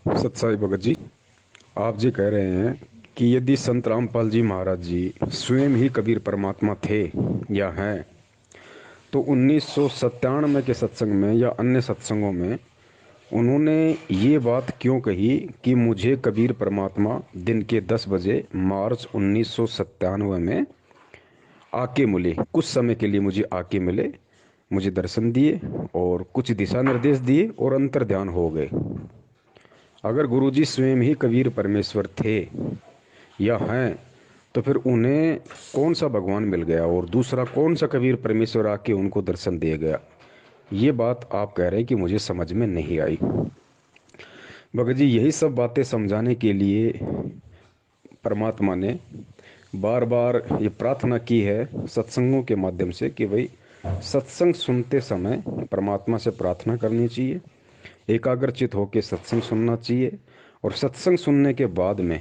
सत्साई भगत जी, आप जी कह रहे हैं कि यदि संत रामपाल जी महाराज जी स्वयं ही कबीर परमात्मा थे या हैं, तो 1997 के सत्संग में या अन्य सत्संगों में उन्होंने ये बात क्यों कही कि मुझे कबीर परमात्मा दिन के 10 बजे मार्च 1997 में आके मिले, कुछ समय के लिए मुझे आके मिले, मुझे दर्शन दिए और कुछ दिशा निर्देश दिए और अंतर ध्यान हो गए। अगर गुरुजी स्वयं ही कबीर परमेश्वर थे या हैं, तो फिर उन्हें कौन सा भगवान मिल गया और दूसरा कौन सा कबीर परमेश्वर आके उनको दर्शन दे गया? ये बात आप कह रहे हैं कि मुझे समझ में नहीं आई। भगत जी, यही सब बातें समझाने के लिए परमात्मा ने बार बार ये प्रार्थना की है सत्संगों के माध्यम से कि भाई सत्संग सुनते समय परमात्मा से प्रार्थना करनी चाहिए, एकाग्रचित होकर सत्संग सुनना चाहिए और सत्संग सुनने के बाद में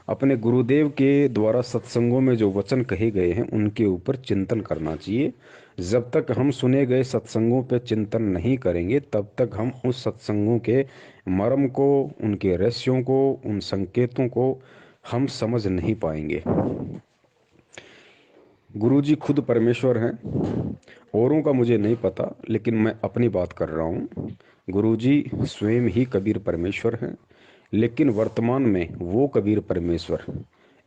अपने गुरुदेव के द्वारा सत्संगों में जो वचन कहे गए हैं उनके ऊपर चिंतन करना चाहिए। जब तक हम सुने गए सत्संगों पे चिंतन नहीं करेंगे तब तक हम उस सत्संगों के मर्म को, उनके रहस्यों को, उन संकेतों को हम समझ नहीं पाएंगे। गुरुजी खुद परमेश्वर हैं, औरों का मुझे नहीं पता, लेकिन मैं अपनी बात कर रहा हूँ। गुरुजी स्वयं ही कबीर परमेश्वर हैं, लेकिन वर्तमान में वो कबीर परमेश्वर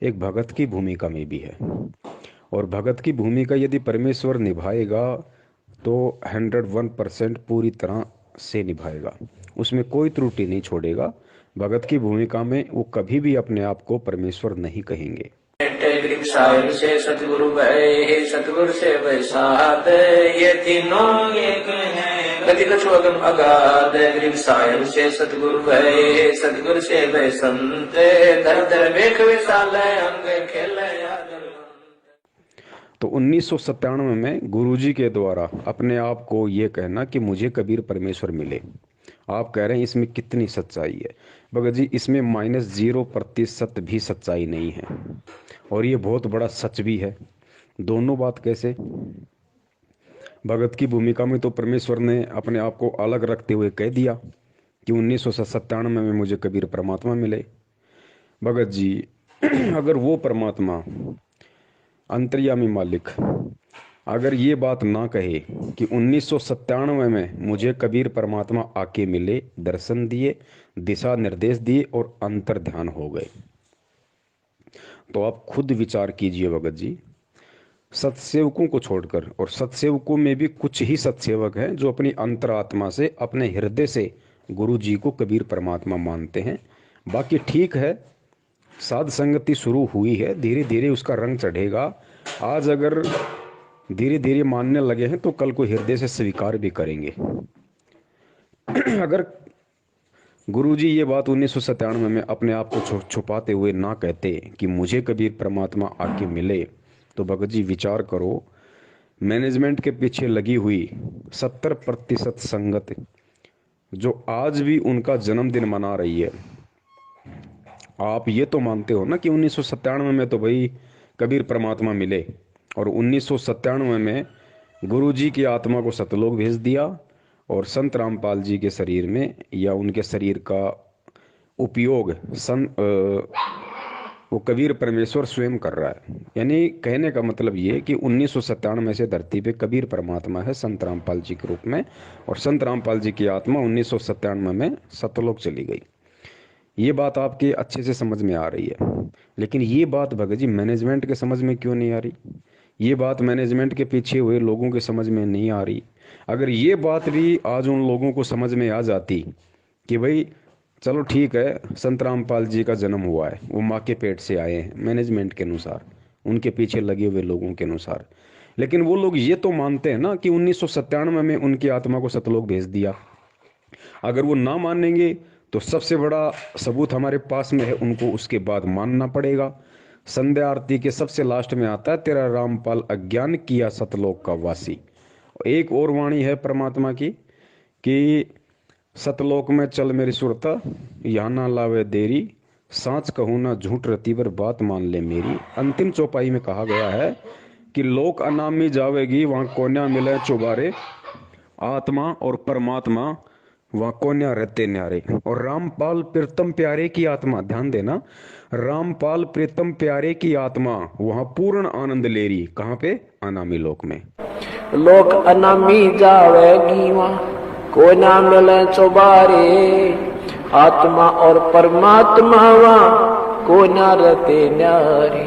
एक भगत की भूमिका में भी है और भगत की भूमिका यदि परमेश्वर निभाएगा तो 101% पूरी तरह से निभाएगा, उसमें कोई त्रुटि नहीं छोड़ेगा। भगत की भूमिका में वो कभी भी अपने आप को परमेश्वर नहीं कहेंगे। साहिब से सतगुरु भय, सतगुरु से वैसाद, ये तीनों एक हैं, गति कछु अगम अगाध। साहिब से सतगुरु भय, सतगुरु से वै संत, धर धर वेख विशाल अंग खेले। तो 1997 में गुरुजी के द्वारा अपने आप को ये कहना कि मुझे कबीर परमेश्वर मिले, आप कह रहे हैं इसमें कितनी सच्चाई है? भगत जी, इसमें -0% भी सच्चाई नहीं है और ये बहुत बड़ा सच भी है। दोनों बात कैसे? भगत की भूमिका में तो परमेश्वर ने अपने आप को अलग रखते हुए कह दिया कि 1997 में मुझे कबीर परमात्मा मिले। भगत जी, अगर वो परमात्मा अंतर्यामी मालिक अगर ये बात ना कहे कि 1997 में मुझे कबीर परमात्मा आके मिले, दर्शन दिए, दिशा निर्देश दिए और अंतर ध्यान हो गए, तो आप खुद विचार कीजिए भगत जी। सत्सेवकों को छोड़कर, और सत्सेवकों में भी कुछ ही सत्सेवक हैं जो अपनी अंतरात्मा से, अपने हृदय से गुरु जी को कबीर परमात्मा मानते हैं। बाकी ठीक है, साध संगति शुरू हुई है, धीरे धीरे उसका रंग चढ़ेगा। आज अगर धीरे धीरे मानने लगे हैं तो कल को हृदय से स्वीकार भी करेंगे। अगर गुरुजी ये बात 1997 में अपने आप को छुपाते हुए ना कहते कि मुझे कबीर परमात्मा आके मिले, तो भगत जी विचार करो, मैनेजमेंट के पीछे लगी हुई 70% संगत जो आज भी उनका जन्मदिन मना रही है, आप ये तो मानते हो ना कि 1997 में तो भाई कबीर परमात्मा मिले और 1997 में गुरुजी की आत्मा को सतलोक भेज दिया और संत रामपाल जी के शरीर में या उनके शरीर का उपयोग वो कबीर परमेश्वर स्वयं कर रहा है। यानी कहने का मतलब ये कि 1997 से धरती पे कबीर परमात्मा है संत रामपाल जी के रूप में, और संत रामपाल जी की आत्मा 1997 में सतलोक चली गई। ये बात आपके अच्छे से समझ में आ रही है, लेकिन ये बात भगत जी मैनेजमेंट के समझ में क्यों नहीं आ रही? ये बात मैनेजमेंट के पीछे हुए लोगों के समझ में नहीं आ रही। अगर ये बात भी आज उन लोगों को समझ में आ जाती कि भाई चलो ठीक है, संत रामपाल जी का जन्म हुआ है, वो माँ के पेट से आए हैं मैनेजमेंट के अनुसार, उनके पीछे लगे हुए लोगों के अनुसार, लेकिन वो लोग ये तो मानते हैं ना कि 1997 में उनकी आत्मा को सतलोक भेज दिया। अगर वो ना मानेंगे तो सबसे बड़ा सबूत हमारे पास में है, उनको उसके बाद मानना पड़ेगा। संध्या आरती के सबसे लास्ट में आता है, तेरा रामपाल अज्ञान किया सतलोक का वासी। एक और वाणी है परमात्मा की कि सतलोक में चल मेरी सुरता, यहाँ ना लावे देरी, सांच कहूँ ना झूठ रतीवर बात मान ले मेरी। अंतिम चौपाई में कहा गया है कि लोक अनामी जावेगी, वहाँ कोन्या मिले चुबारे, आत्मा और परमात्मा वहां कोन्या रहते न्यारे। और रामपाल प्रीतम प्यारे की आत्मा, ध्यान देना, रामपाल प्रीतम प्यारे की आत्मा वहां पूर्ण आनंद ले रही। कहां पे? अनामी लोक में। लोक अनामी जावेगी वहाँ, कोई ना मिले चौबारे। आत्मा और परमात्मा वहाँ, कोई ना रहते न्यारे।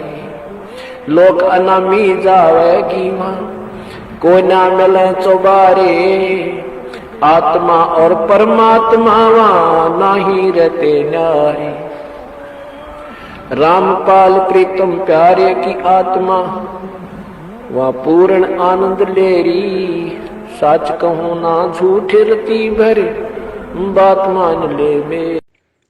लोक अनामी जावेगी वहाँ, कोई ना मिले चौबारे। आत्मा और परमात्मा वहाँ, नहीं रहते न्यारे। रामपाल प्रीतम प्यारे की आत्मा वह पूर्ण आनंद ले री। सच कहूं ना झूठ रती भर, बात मान ले मेरी।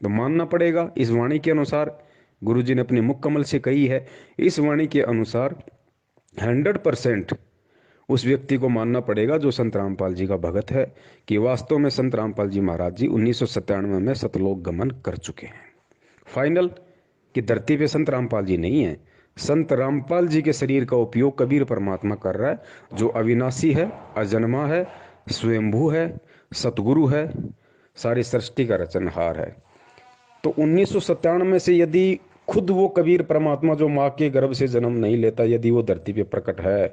तो मानना पड़ेगा इस वाणी के अनुसार। गुरुजी ने अपनी मुख कमल से कही है, इस वाणी के अनुसार 100% उस व्यक्ति को मानना पड़ेगा जो संत रामपाल जी का भगत है, कि वास्तव में संत रामपाल जी महाराज जी 1997 में सतलोक गमन कर चुके हैं। फाइनल कि धरती पे संत रामपाल जी नहीं है, संत रामपाल जी के शरीर का उपयोग कबीर परमात्मा कर रहा है, जो अविनाशी है, अजन्मा है, स्वयंभू है, सतगुरु है, सारी सृष्टि का रचनहार है। तो 1997 से यदि खुद वो कबीर परमात्मा जो माँ के गर्भ से जन्म नहीं लेता, यदि वो धरती पे प्रकट है,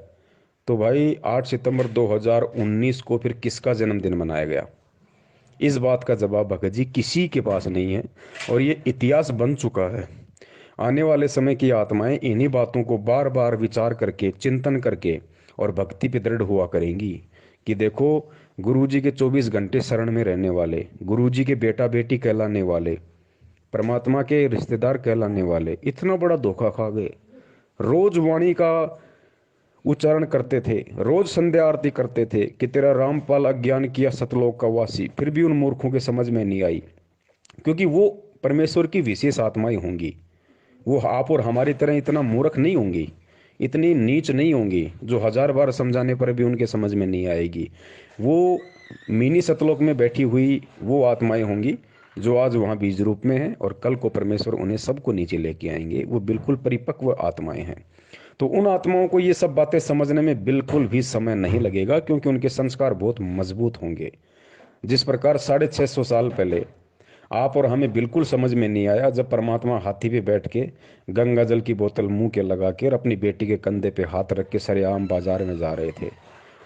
तो भाई 8 सितंबर 2019 को फिर किसका जन्मदिन मनाया गया? इस बात का जवाब भगत जी किसी के पास नहीं है, और ये इतिहास बन चुका है। आने वाले समय की आत्माएं इन्हीं बातों को बार बार विचार करके, चिंतन करके और भक्ति पे दृढ़ हुआ करेंगी कि देखो, गुरुजी के 24 घंटे शरण में रहने वाले, गुरुजी के बेटा बेटी कहलाने वाले, परमात्मा के रिश्तेदार कहलाने वाले इतना बड़ा धोखा खा गए। रोज वाणी का उच्चारण करते थे, रोज संध्या आरती करते थे कि तेरा रामपाल अज्ञान किया सतलोक का वासी, फिर भी उन मूर्खों के समझ में नहीं आई, क्योंकि वो परमेश्वर की विशेष आत्माएं होंगी। वो आप और हमारी तरह इतना मूर्ख नहीं होंगी, इतनी नीच नहीं होंगी, जो 1000 बार समझाने पर भी उनके समझ में नहीं आएगी। वो मिनी सतलोक में बैठी हुई वो आत्माएं होंगी जो आज वहाँ बीज रूप में हैं, और कल को परमेश्वर उन्हें सबको नीचे लेके आएंगे। वो बिल्कुल परिपक्व आत्माएं हैं। तो उन आत्माओं को ये सब बातें समझने में बिल्कुल भी समय नहीं लगेगा, क्योंकि उनके संस्कार बहुत मजबूत होंगे। जिस प्रकार 650 साल पहले आप और हमें बिल्कुल समझ में नहीं आया जब परमात्मा हाथी पे बैठ के गंगा जल की बोतल मुंह के लगा के और अपनी बेटी के कंधे पे हाथ रख के सरेआम बाजार में जा रहे थे,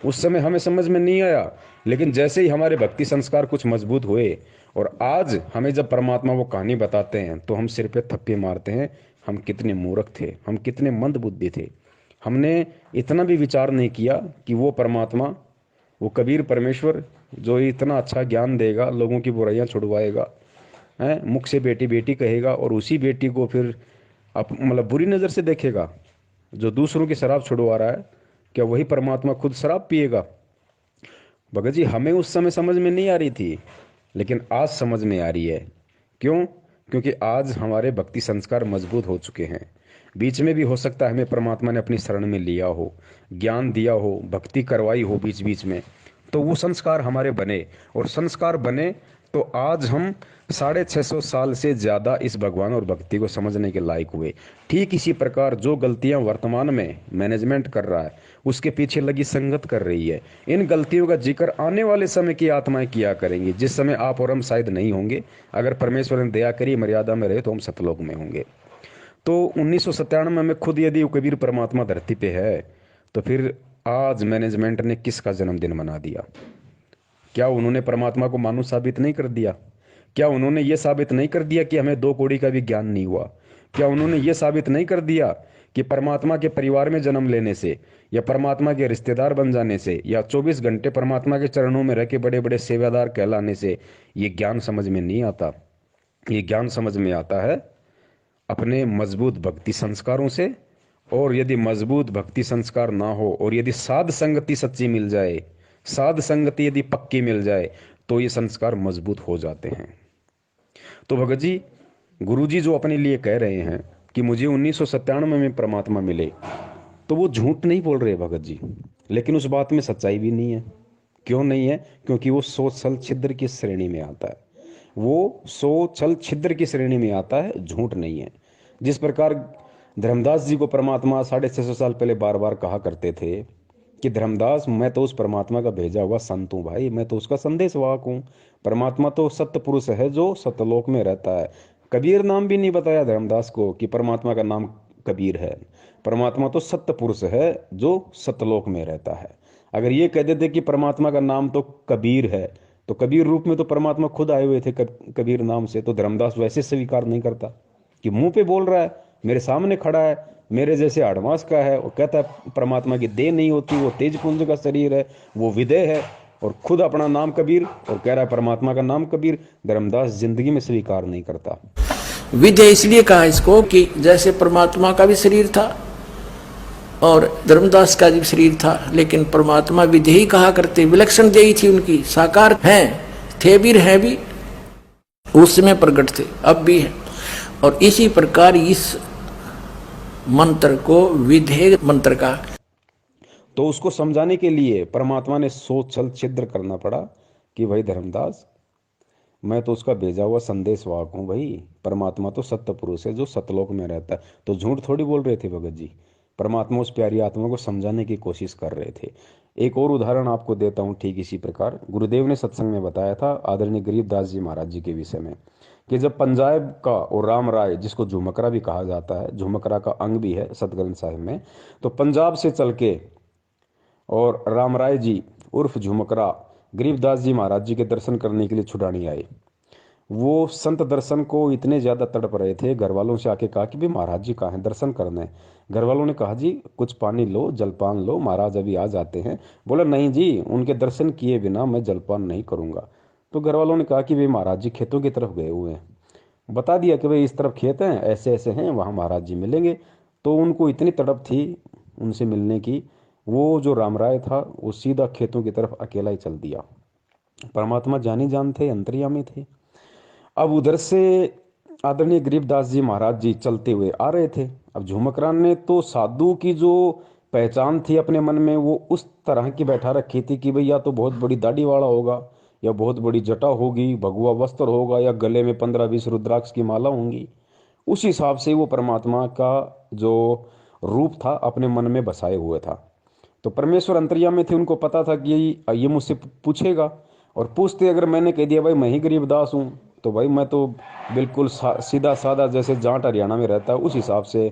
उस समय हमें समझ में नहीं आया। लेकिन जैसे ही हमारे भक्ति संस्कार कुछ मजबूत हुए और आज हमें जब परमात्मा वो कहानी बताते हैं तो हम सिर पे थप्पे मारते हैं, हम कितने मूर्ख थे, हम कितने मंद बुद्धि थे। हमने इतना भी विचार नहीं किया कि वो परमात्मा, वो कबीर परमेश्वर जो इतना अच्छा ज्ञान देगा, लोगों की बुराइयां छुड़वाएगा, है, मुख से बेटी बेटी कहेगा, और उसी बेटी को फिर मतलब बुरी नज़र से देखेगा। जो दूसरों की शराब छुड़वा रहा है, क्या वही परमात्मा खुद शराब पिएगा? भगत जी हमें उस समय समझ में नहीं आ रही थी, लेकिन आज समझ में आ रही है। क्यों? क्योंकि आज हमारे भक्ति संस्कार मजबूत हो चुके हैं। बीच में भी हो सकता है हमें परमात्मा ने अपनी शरण में लिया हो, ज्ञान दिया हो, भक्ति करवाई हो बीच बीच में, तो वो संस्कार हमारे बने, और संस्कार बने तो आज हम 650 साल से ज़्यादा इस भगवान और भक्ति को समझने के लायक हुए। ठीक इसी प्रकार जो गलतियां वर्तमान में मैनेजमेंट कर रहा है, उसके पीछे लगी संगत कर रही है। इन गलतियों का जिक्र आने वाले समय की आत्माएं किया करेंगी, जिस समय आप और हम शायद नहीं होंगे। अगर परमेश्वर ने दया करी, मर्यादा में रहे, तो हम सतलोक में होंगे। तो 1997 में खुद यदि कबीर परमात्मा धरती पे है, तो फिर आज मैनेजमेंट ने किसका जन्मदिन मना दिया? क्या उन्होंने परमात्मा को मानो साबित नहीं कर दिया? क्या उन्होंने ये साबित नहीं कर दिया कि हमें 2 कौड़ी का भी ज्ञान नहीं हुआ? क्या उन्होंने ये साबित नहीं कर दिया कि परमात्मा के परिवार में जन्म लेने से, या परमात्मा के रिश्तेदार बन जाने से, या 24 घंटे परमात्मा के चरणों में रह के बड़े बड़े सेवादार कहलाने से ये ज्ञान समझ में नहीं आता? ये ज्ञान समझ में आता है अपने मजबूत भक्ति संस्कारों से। और यदि मजबूत भक्ति संस्कार ना हो, और यदि साध संगति सच्ची मिल जाए, साध संगति यदि पक्की मिल जाए, तो ये संस्कार मजबूत हो जाते हैं। तो भगत जी, गुरुजी जो अपने लिए कह रहे हैं कि मुझे 1997 में परमात्मा मिले, तो वो झूठ नहीं बोल रहे भगत जी, लेकिन उस बात में सच्चाई भी नहीं है। क्यों नहीं है? क्योंकि वो सोच छल छिद्र की श्रेणी में आता है। वो सोच छल छिद्र की श्रेणी में आता है, झूठ नहीं है। जिस प्रकार धर्मदास जी को परमात्मा 650 साल पहले बार बार कहा करते थे कि धर्मदास, मैं तो उस परमात्मा का भेजा हुआ संत हूँ भाई, मैं तो उसका संदेशवाहक हूँ। परमात्मा तो सत्य पुरुष है जो सतलोक में रहता है। कबीर नाम भी नहीं बताया धर्मदास को कि परमात्मा का नाम कबीर है। परमात्मा तो सत्य पुरुष है जो सतलोक में रहता है। अगर ये कह देते कि परमात्मा का नाम तो कबीर है, तो कबीर रूप में तो परमात्मा खुद आए हुए थे कबीर नाम से, तो धर्मदास वैसे स्वीकार नहीं करता कि मुंह पे बोल रहा है, मेरे सामने खड़ा है, मेरे जैसे आडमास का है, और कहता है परमात्मा की देह नहीं होती, वो तेज पुंज का शरीर है, वो विदेह है, और खुद अपना नाम कबीर, और कह रहा है परमात्मा का नाम कबीर। धर्मदास जिंदगी में स्वीकार नहीं करता। विधेय इसलिए कहा इसको कि जैसे परमात्मा का भी शरीर था और धर्मदास का भी शरीर था, लेकिन परमात्मा विधेयी कहा करते, विलक्षण देही थी उनकी, साकार हैं, थे भी हैं भी, उस समय प्रकट थे, अब भी है। और इसी प्रकार इस मंत्र को विधेय मंत्र का। तो उसको समझाने के लिए परमात्मा ने सोच छल छिद्र करना पड़ा कि भाई धर्मदास, मैं तो उसका भेजा हुआ संदेशवाहक हूँ भाई, परमात्मा तो सत्य पुरुष है जो सतलोक में रहता है। तो झूठ थोड़ी बोल रहे थे भगत जी, परमात्मा उस प्यारी आत्मा को समझाने की कोशिश कर रहे थे। एक और उदाहरण आपको देता हूँ ठीक इसी प्रकार। गुरुदेव ने सत्संग में बताया था आदरणीय गरीबदास जी महाराज जी के विषय में, कि जब पंजाब का और राम राय, जिसको झुमकरा भी कहा जाता है, झुमकरा का अंग भी है सतग्रंथ साहिब में, तो पंजाब से चल के और राम राय जी उर्फ झुमकरा गरीबदास जी महाराज जी के दर्शन करने के लिए छुड़ानी आए। वो संत दर्शन को इतने ज़्यादा तड़प रहे थे, घर वालों से आके कहा कि भाई महाराज जी कहाँ हैं, दर्शन करने। घर वालों ने कहा जी कुछ पानी लो, जलपान लो, महाराज अभी आ जाते हैं। बोला नहीं जी, उनके दर्शन किए बिना मैं जलपान नहीं करूँगा। तो घर वालों ने कहा कि भाई महाराज जी खेतों की तरफ गए हुए हैं। बता दिया कि भाई इस तरफ खेत हैं, ऐसे ऐसे हैं, वहाँ महाराज जी मिलेंगे। तो उनको इतनी तड़प थी उनसे मिलने की, वो जो राम राय था वो सीधा खेतों की तरफ अकेला ही चल दिया। परमात्मा जानी जान थे, अंतर्यामी थे। अब उधर से आदरणीय गरीबदास जी महाराज जी चलते हुए आ रहे थे। अब झुमकरान ने तो साधु की जो पहचान थी अपने मन में, वो उस तरह की बैठा रखी थी कि भाई या तो बहुत बड़ी दाढ़ी वाला होगा, या बहुत बड़ी जटा होगी, भगवा वस्त्र होगा, या गले में 15-20 रुद्राक्ष की माला होंगी। उस हिसाब से वो परमात्मा का जो रूप था अपने मन में बसाए हुए था। तो परमेश्वर अंतर्यामी थे, उनको पता था कि ये मुझसे पूछेगा, और पूछते अगर मैंने कह दिया भाई मैं ही गरीबदास हूँ, तो भाई मैं तो बिल्कुल सीधा साधा, जैसे जाट हरियाणा में रहता है उस हिसाब से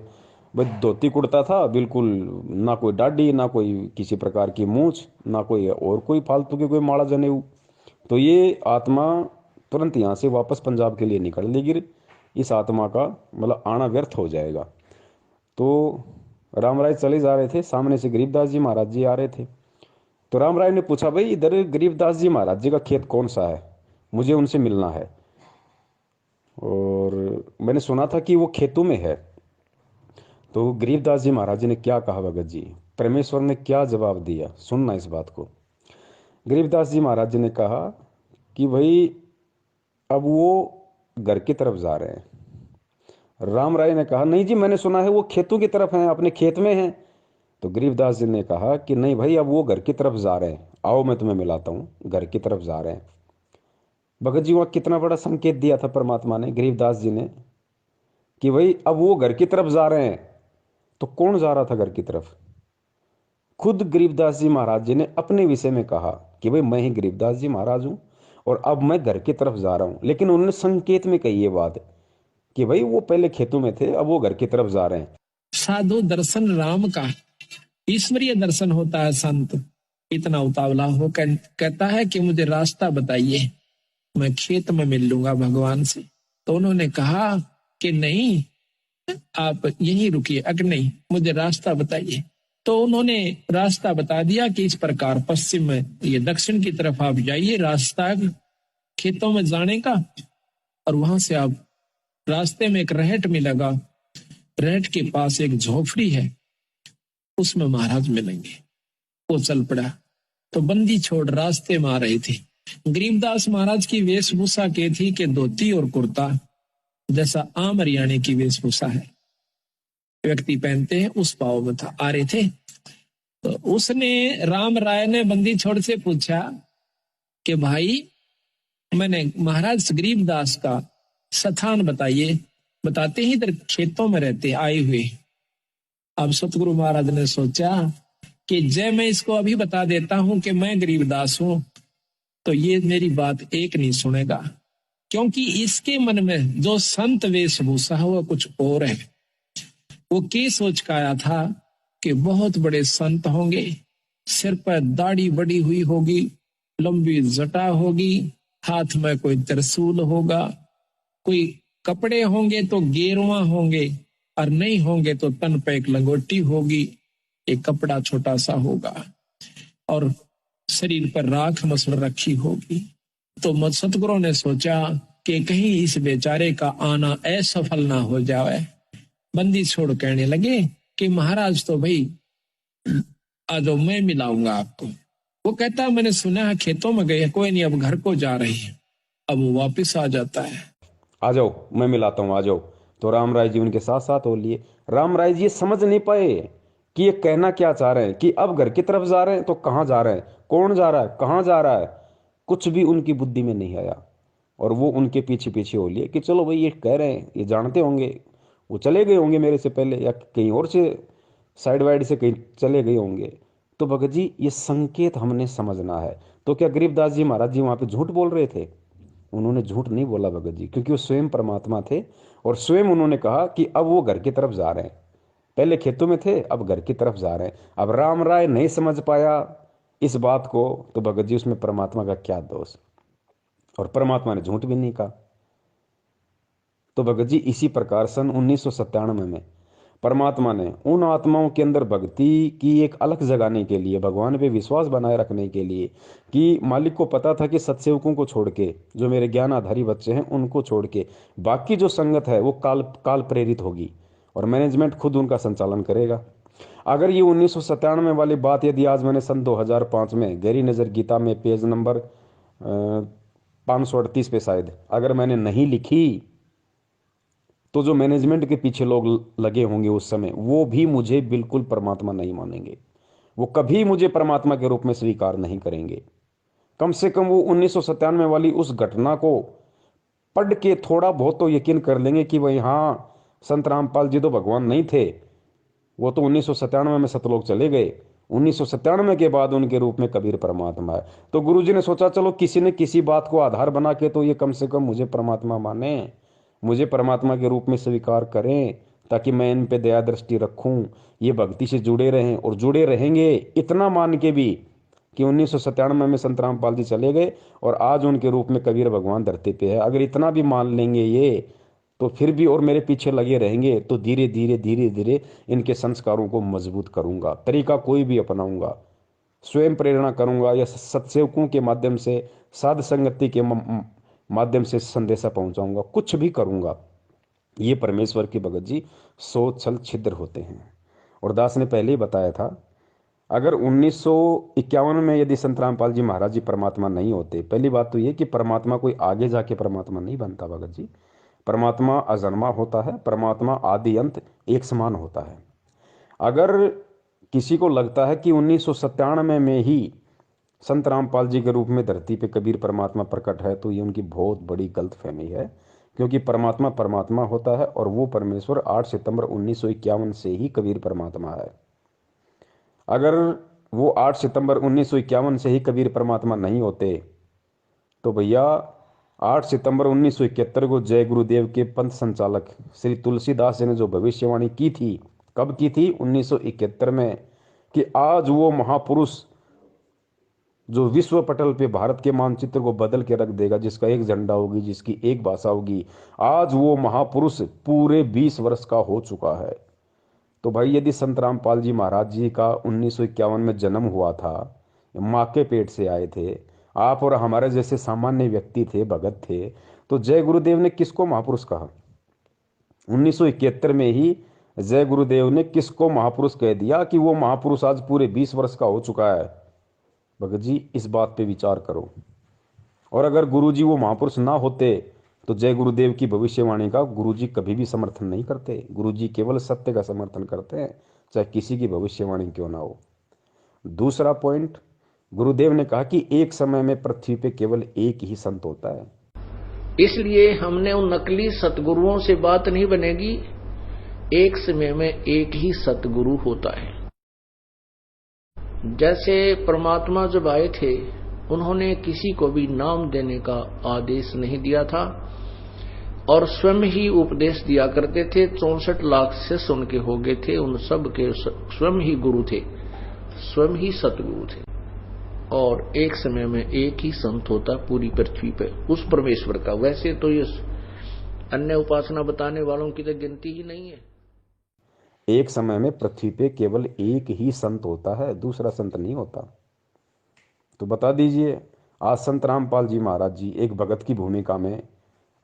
भाई धोती कुर्ता था बिल्कुल, ना कोई दाढ़ी, ना कोई किसी प्रकार की मूछ, ना कोई और कोई फालतू की कोई माला जनेऊ। तो ये आत्मा तुरंत यहाँ से वापस पंजाब के लिए निकल लेगी, इस आत्मा का मतलब आना व्यर्थ हो जाएगा। तो राम राय चले जा रहे थे, सामने से गरीबदास जी महाराज जी आ रहे थे। तो राम राय ने पूछा भाई इधर गरीबदास जी महाराज जी का खेत कौन सा है, मुझे उनसे मिलना है, और मैंने सुना था कि वो खेतों में है। तो गरीबदास जी महाराज जी ने क्या कहा भगत जी, परमेश्वर ने क्या जवाब दिया, सुनना इस बात को। गरीबदास जी महाराज जी ने कहा कि भाई अब वो घर की तरफ जा रहे हैं। राम राय ने कहा नहीं जी, मैंने सुना है वो खेतों की तरफ हैं, अपने खेत में हैं। तो गरीबदास जी ने कहा कि नहीं भाई, अब वो घर की तरफ जा रहे हैं, आओ मैं तुम्हें मिलाता हूँ, घर की तरफ जा रहे हैं। भगत जी वहाँ कितना बड़ा संकेत दिया था परमात्मा ने, गरीबदास जी ने, कि भाई अब वो घर की तरफ जा रहे हैं। तो कौन जा रहा था घर की तरफ? खुद गरीबदास जी महाराज जी ने अपने विषय में कहा कि भाई मैं ही गरीबदास जी महाराज हूँ और अब मैं घर की तरफ जा रहा हूँ। लेकिन उन्होंने संकेत में कही ये बात कि भाई वो पहले खेतों में थे, अब वो घर की तरफ जा रहे हैं। साधु दर्शन राम का, ईश्वरीय दर्शन होता है। संत इतना उतावला हो कहता है कि मुझे रास्ता बताइए, मैं खेत में मिल लूंगा भगवान से। तो उन्होंने कहा कि नहीं, आप यहीं रुकिए, अगर नहीं मुझे रास्ता बताइए। तो उन्होंने रास्ता बता दिया कि इस प्रकार पश्चिम में, ये दक्षिण की तरफ आप जाइए, रास्ता खेतों में जाने का, और वहां से आप रास्ते में एक रहट मिलेगा, रहट के पास एक झोपड़ी है, उसमें महाराज मिलेंगे। वो चल पड़ा। तो बंदी छोड़ रास्ते में आ रहे थे। गरीबदास महाराज की वेशभूषा के थी कि धोती और कुर्ता, जैसा आम हरियाणे की वेशभूषा है व्यक्ति पहनते हैं, उस भाव में था, आ रहे थे। तो उसने, राम राय ने बंदी छोड़ से पूछा कि भाई मैंने महाराज गरीबदास का स्थान बताइए। बताते ही इधर खेतों में रहते आए हुए। अब सतगुरु महाराज ने सोचा कि जय मैं इसको अभी बता देता हूं कि मैं गरीबदास हूं, तो ये मेरी बात एक नहीं सुनेगा, क्योंकि इसके मन में जो संत वेशभूषा है वो कुछ और है। वो क्या सोच के आया था कि बहुत बड़े संत होंगे, सिर पर दाढ़ी बड़ी हुई होगी, लंबी जटा होगी, हाथ में कोई त्रिशूल होगा, कोई कपड़े होंगे तो गेरुआ होंगे, और नहीं होंगे तो तन पे एक लंगोटी होगी, एक कपड़ा छोटा सा होगा, और शरीर पर राख मसल रखी होगी। तो सतगुरु ने सोचा कि कहीं इस बेचारे का आना असफल ना हो जाए। बंदी छोड़ कहने लगे कि महाराज तो भाई आ जाओ, मैं मिलाऊंगा आपको। वो कहता मैंने सुना है खेतों में गए, कोई नहीं अब घर को जा रही है। अब वो वापिस आ जाता है। आ जाओ मैं मिलाता हूँ, आ जाओ। तो रामराय जी उनके साथ साथ हो लिए। रामराय जी ये समझ नहीं पाए कि ये कहना क्या चाह रहे हैं, कि अब घर की तरफ जा रहे हैं तो कहाँ जा रहे हैं, कौन जा रहा है, कहाँ जा रहा है, कुछ भी उनकी बुद्धि में नहीं आया। और वो उनके पीछे पीछे हो लिए कि चलो भाई ये कह रहे हैं, ये जानते होंगे, वो चले गए होंगे मेरे से पहले, या कहीं और से साइड वाइड से कहीं चले गए होंगे। तो भगत जी ये संकेत हमने समझना है। तो क्या गरीबदास जी महाराज जी वहां पे झूठ बोल रहे थे? उन्होंने झूठ नहीं बोला भगत जी, क्योंकि वो स्वयं परमात्मा थे। और स्वयं उन्होंने कहा कि अब वो घर की तरफ जा रहे हैं, पहले खेतों में थे अब घर की तरफ जा रहे हैं। अब राम राय नहीं समझ पाया इस बात को, तो भगत जी उसमें परमात्मा का क्या दोष? और परमात्मा ने झूठ भी नहीं कहा। तो भगत जी इसी प्रकार सन 1997 में परमात्मा ने उन आत्माओं के अंदर भक्ति की एक अलग जगाने के लिए, भगवान पे विश्वास बनाए रखने के लिए, कि मालिक को पता था कि सत्सेवकों को छोड़ के, जो मेरे ज्ञान आधारी बच्चे हैं उनको छोड़ के बाकी जो संगत है वो काल प्रेरित होगी और मैनेजमेंट खुद उनका संचालन करेगा। अगर ये 1997 वाली बात यदि आज मैंने सन 2005 में गहरी नज़र गीता में पेज नंबर 538 पे शायद अगर मैंने नहीं लिखी, तो जो मैनेजमेंट के पीछे लोग लगे होंगे उस समय, वो भी मुझे बिल्कुल परमात्मा नहीं मानेंगे, वो कभी मुझे परमात्मा के रूप में स्वीकार नहीं करेंगे। कम से कम वो 1997 वाली उस घटना को पढ़ के थोड़ा बहुत तो यकीन कर लेंगे कि भाई हाँ, संत रामपाल जी तो भगवान नहीं थे, वो तो 1997 में सतलोक चले गए, 1997 के बाद उनके रूप में कबीर परमात्मा है। तो गुरुजी ने सोचा चलो किसी ने किसी बात को आधार बना के तो ये कम से कम मुझे परमात्मा माने, मुझे परमात्मा के रूप में स्वीकार करें, ताकि मैं इन पे दया दृष्टि रखूं, ये भक्ति से जुड़े रहें और जुड़े रहेंगे। इतना मान के भी कि 1997 में संत रामपाल जी चले गए और आज उनके रूप में कबीर भगवान धरती पे है, अगर इतना भी मान लेंगे ये, तो फिर भी और मेरे पीछे लगे रहेंगे, तो धीरे धीरे धीरे धीरे इनके संस्कारों को मजबूत करूंगा। तरीका कोई भी अपनाऊंगा, स्वयं प्रेरणा करूंगा या सत्सेवकों के माध्यम से, साध संगति के माध्यम से संदेशा पहुंचाऊंगा, कुछ भी करूंगा। ये परमेश्वर की भगत जी सोच छल छिद्र होते हैं। और दास ने पहले ही बताया था, अगर 1951 में यदि संत रामपाल जी महाराज जी परमात्मा नहीं होते, पहली बात तो ये कि परमात्मा कोई आगे जाके परमात्मा नहीं बनता भगत जी। परमात्मा अजन्मा होता है, परमात्मा आदि अंत एक समान होता है। अगर किसी को लगता है कि 1997 में ही संत रामपाल जी के रूप में धरती पे कबीर परमात्मा प्रकट है, तो ये उनकी बहुत बड़ी गलतफहमी है, क्योंकि परमात्मा परमात्मा होता है और वो परमेश्वर 8 सितंबर 1951 से ही कबीर परमात्मा है। अगर वो 8 सितंबर 1951 से ही कबीर परमात्मा नहीं होते, तो भैया 8 सितंबर 1971 को जय गुरुदेव के पंथ संचालक श्री तुलसीदास जी ने जो भविष्यवाणी की थी, कब की थी? 1971 में, कि आज वो महापुरुष जो विश्व पटल पे भारत के मानचित्र को बदल के रख देगा, जिसका एक झंडा होगी, जिसकी एक भाषा होगी, आज वो महापुरुष पूरे 20 वर्ष का हो चुका है। तो भाई यदि संत रामपाल जी महाराज जी का 1951 में जन्म हुआ था, माँ के पेट से आए थे, आप और हमारे जैसे सामान्य व्यक्ति थे, भगत थे, तो जय गुरुदेव ने किसको महापुरुष कहा? 1971 में ही जय गुरुदेव ने किसको महापुरुष कह दिया कि वो महापुरुष आज पूरे 20 वर्ष का हो चुका है? भगत जी इस बात पे विचार करो। और अगर गुरुजी वो महापुरुष ना होते, तो जय गुरुदेव की भविष्यवाणी का गुरुजी कभी भी समर्थन नहीं करते। गुरुजी केवल सत्य का समर्थन करते हैं, चाहे किसी की भविष्यवाणी क्यों ना हो। दूसरा पॉइंट, गुरुदेव ने कहा कि एक समय में पृथ्वी पे केवल एक ही संत होता है, इसलिए हमने उन नकली सतगुरुओं से बात नहीं बनेगी, एक समय में एक ही सतगुरु होता है। जैसे परमात्मा जब आए थे उन्होंने किसी को भी नाम देने का आदेश नहीं दिया था और स्वयं ही उपदेश दिया करते थे। 64 लाख शिष्य उनके हो गए थे, उन सब के स्वयं ही गुरु थे, स्वयं ही सतगुरु थे। और एक समय में एक ही संत होता पूरी पृथ्वी पे उस परमेश्वर का। वैसे तो ये अन्य उपासना बताने वालों की तो गिनती ही नहीं है। एक समय में पृथ्वी पे केवल एक ही संत होता है, दूसरा संत नहीं होता। तो बता दीजिए, आज संत रामपाल जी महाराज जी एक भगत की भूमिका में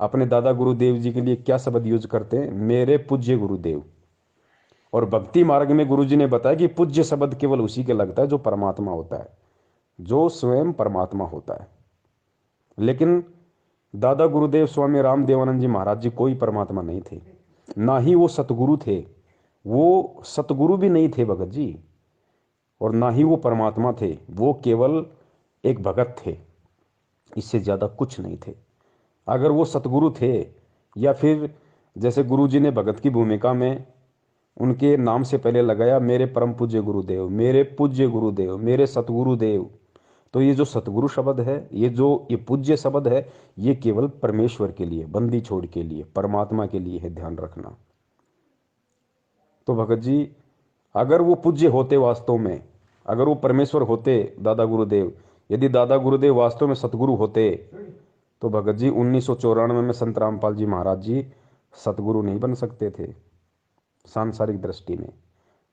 अपने दादा गुरुदेव जी के लिए क्या शब्द यूज करते हैं? मेरे पूज्य गुरुदेव। और भक्ति मार्ग में गुरु जी ने बताया कि पूज्य शब्द केवल उसी के लगता है जो परमात्मा होता है, जो स्वयं परमात्मा होता है। लेकिन दादा गुरुदेव स्वामी रामदेवानंद जी महाराज जी कोई परमात्मा नहीं थे, ना ही वो सतगुरु थे। वो सतगुरु भी नहीं थे भगत जी, और ना ही वो परमात्मा थे। वो केवल एक भगत थे, इससे ज्यादा कुछ नहीं थे। अगर वो सतगुरु थे, या फिर जैसे गुरु जी ने भगत की भूमिका में उनके नाम से पहले लगाया मेरे परम पूज्य गुरुदेव, मेरे पूज्य गुरुदेव, मेरे सतगुरुदेव, तो ये जो सतगुरु शब्द है, ये पूज्य शब्द है, ये केवल परमेश्वर के लिए, बंदी छोड़ के लिए, परमात्मा के लिए है, ध्यान रखना। तो भगत जी अगर वो पूज्य होते वास्तव में, अगर वो परमेश्वर होते दादा गुरुदेव, यदि दादा गुरुदेव वास्तव में सतगुरु होते, तो भगत जी 1994 में संत रामपाल जी महाराज जी सतगुरु नहीं बन सकते थे। सांसारिक दृष्टि में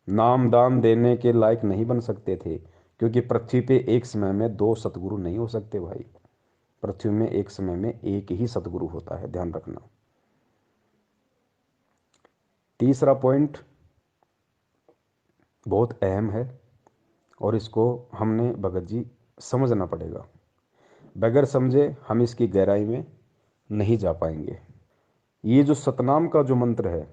नाम दान देने के लायक नहीं बन सकते थे, क्योंकि पृथ्वी पे एक समय में दो सतगुरु नहीं हो सकते भाई। पृथ्वी में एक समय में एक ही सतगुरु होता है, ध्यान रखना। तीसरा पॉइंट बहुत अहम है और इसको हमने भगत जी समझना पड़ेगा। बगैर समझे हम इसकी गहराई में नहीं जा पाएंगे। ये जो सतनाम का जो मंत्र है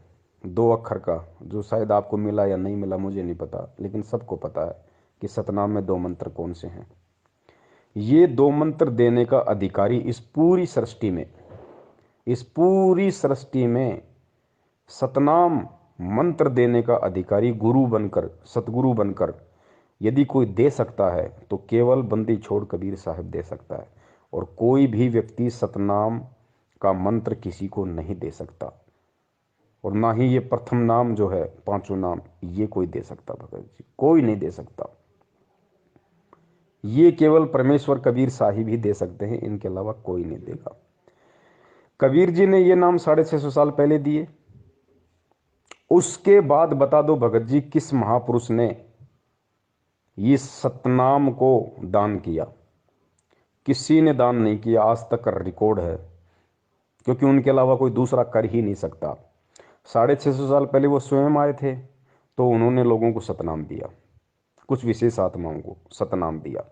2 अक्षर का, जो शायद आपको मिला या नहीं मिला मुझे नहीं पता, लेकिन सबको पता है कि सतनाम में 2 मंत्र कौन से हैं। ये 2 मंत्र देने का अधिकारी इस पूरी सृष्टि में सतनाम मंत्र देने का अधिकारी गुरु बनकर, सतगुरु बनकर यदि कोई दे सकता है तो केवल बंदी छोड़ कबीर साहब दे सकता है, और कोई भी व्यक्ति सतनाम का मंत्र किसी को नहीं दे सकता, और ना ही ये प्रथम नाम जो है, 5 नाम, ये कोई दे सकता भगत जी, कोई नहीं दे सकता। ये केवल परमेश्वर कबीर साहिब ही दे सकते हैं, इनके अलावा कोई नहीं देगा। कबीर जी ने ये नाम 650 साल पहले दिए। उसके बाद बता दो भगत जी किस महापुरुष ने ये सतनाम को दान किया? किसी ने दान नहीं किया, आज तक रिकॉर्ड है, क्योंकि उनके अलावा कोई दूसरा कर ही नहीं सकता। 650 साल पहले वो स्वयं आए थे, तो उन्होंने लोगों को सतनाम दिया, कुछ विशेष आत्माओं को सतनाम दिया,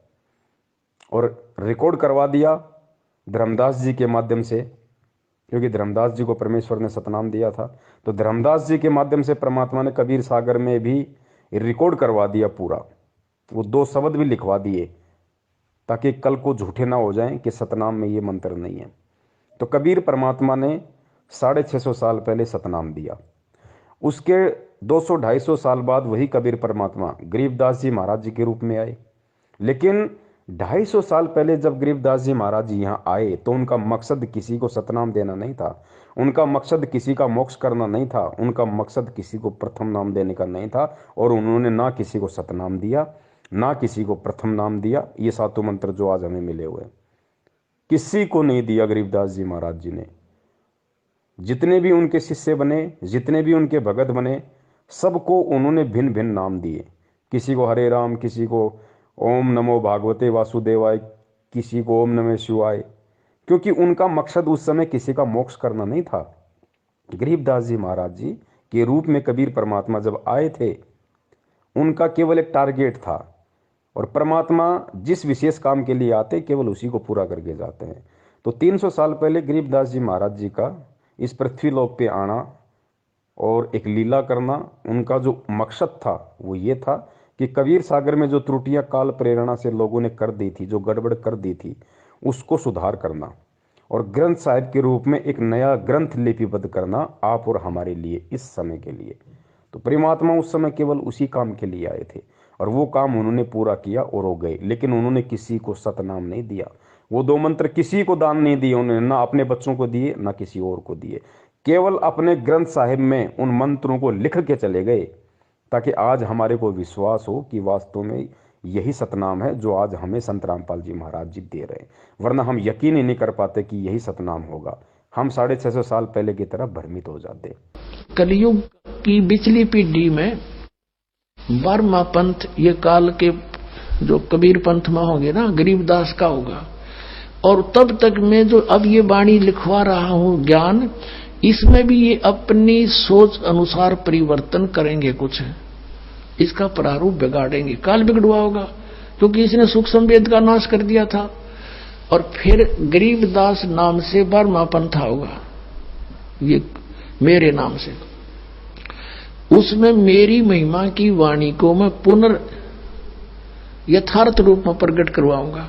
और रिकॉर्ड करवा दिया धर्मदास जी के माध्यम से, क्योंकि धर्मदास जी को परमेश्वर ने सतनाम दिया था। तो धर्मदास जी के माध्यम से परमात्मा ने कबीर सागर में भी रिकॉर्ड करवा दिया पूरा, वो 2 शब्द भी लिखवा दिए, ताकि कल को झूठे ना हो जाएं कि सतनाम में ये मंत्र नहीं है। तो कबीर परमात्मा ने 650 साल पहले सतनाम दिया। उसके 200-250 साल बाद वही कबीर परमात्मा गरीबदास जी महाराज जी के रूप में आए। लेकिन 250 साल पहले जब गरीबदास जी महाराज जी यहाँ आए, तो उनका मकसद किसी को सतनाम देना नहीं था, उनका मकसद किसी का मोक्ष करना नहीं था, उनका मकसद किसी को प्रथम नाम देने का नहीं था, और उन्होंने ना किसी को सतनाम दिया, ना किसी को प्रथम नाम दिया। ये 7 मंत्र जो आज हमें मिले हुए, किसी को नहीं दिया गरीबदास जी महाराज जी ने। जितने भी उनके शिष्य बने, जितने भी उनके भगत बने, सबको उन्होंने भिन्न भिन्न नाम दिए। किसी को हरे राम, किसी को ओम नमो भागवते वासुदेवाय, किसी को ओम नमः शिवाय, क्योंकि उनका मकसद उस समय किसी का मोक्ष करना नहीं था। गरीबदास जी महाराज जी के रूप में कबीर परमात्मा जब आए थे, उनका केवल एक टारगेट था, और परमात्मा जिस विशेष काम के लिए आते केवल उसी को पूरा करके जाते हैं। तो 300 साल पहले गरीबदास जी महाराज जी का इस पृथ्वी लोक पे आना और एक लीला करना, उनका जो मकसद था वो ये था कि कबीर सागर में जो त्रुटियां काल प्रेरणा से लोगों ने कर दी थी, जो गड़बड़ कर दी थी, उसको सुधार करना, और ग्रंथ साहिब के रूप में एक नया ग्रंथ लिपिबद्ध करना आप और हमारे लिए, इस समय के लिए। तो परमात्मा उस समय केवल उसी काम के लिए आए थे। और वो काम उन्होंने पूरा किया और हो गए। लेकिन उन्होंने किसी को सतनाम नहीं दिया। वो 2 मंत्र किसी को दान नहीं दिए उन्होंने, ना अपने बच्चों को दिए ना किसी और को दिए। केवल अपने ग्रंथ साहिब में उन मंत्रों को लिख के चले गए, ताकि आज हमारे को विश्वास हो कि वास्तव में यही सतनाम है जो आज हमें संत रामपाल जी महाराज जी दे रहे हैं। वरना हम यकीन ही नहीं कर पाते कि यही सतनाम होगा। हम 650 साल पहले की तरह भ्रमित हो जाते। कलयुग की पिछली पीढ़ी में 12वां पंथ ये काल के जो कबीर पंथ में होंगे ना, गरीबदास का होगा। और तब तक मैं जो अब ये वाणी लिखवा रहा हूं ज्ञान, इसमें भी ये अपनी सोच अनुसार परिवर्तन करेंगे, कुछ इसका प्रारूप बिगाड़ेंगे। काल बिगड़ुआ होगा क्योंकि इसने सूक्ष्म वेद का नाश कर दिया था। और फिर गरीबदास नाम से 12वां पंथा होगा, ये मेरे नाम से। उसमें मेरी महिमा की वाणी को मैं पुनर् यथार्थ रूप में प्रकट करवाऊंगा।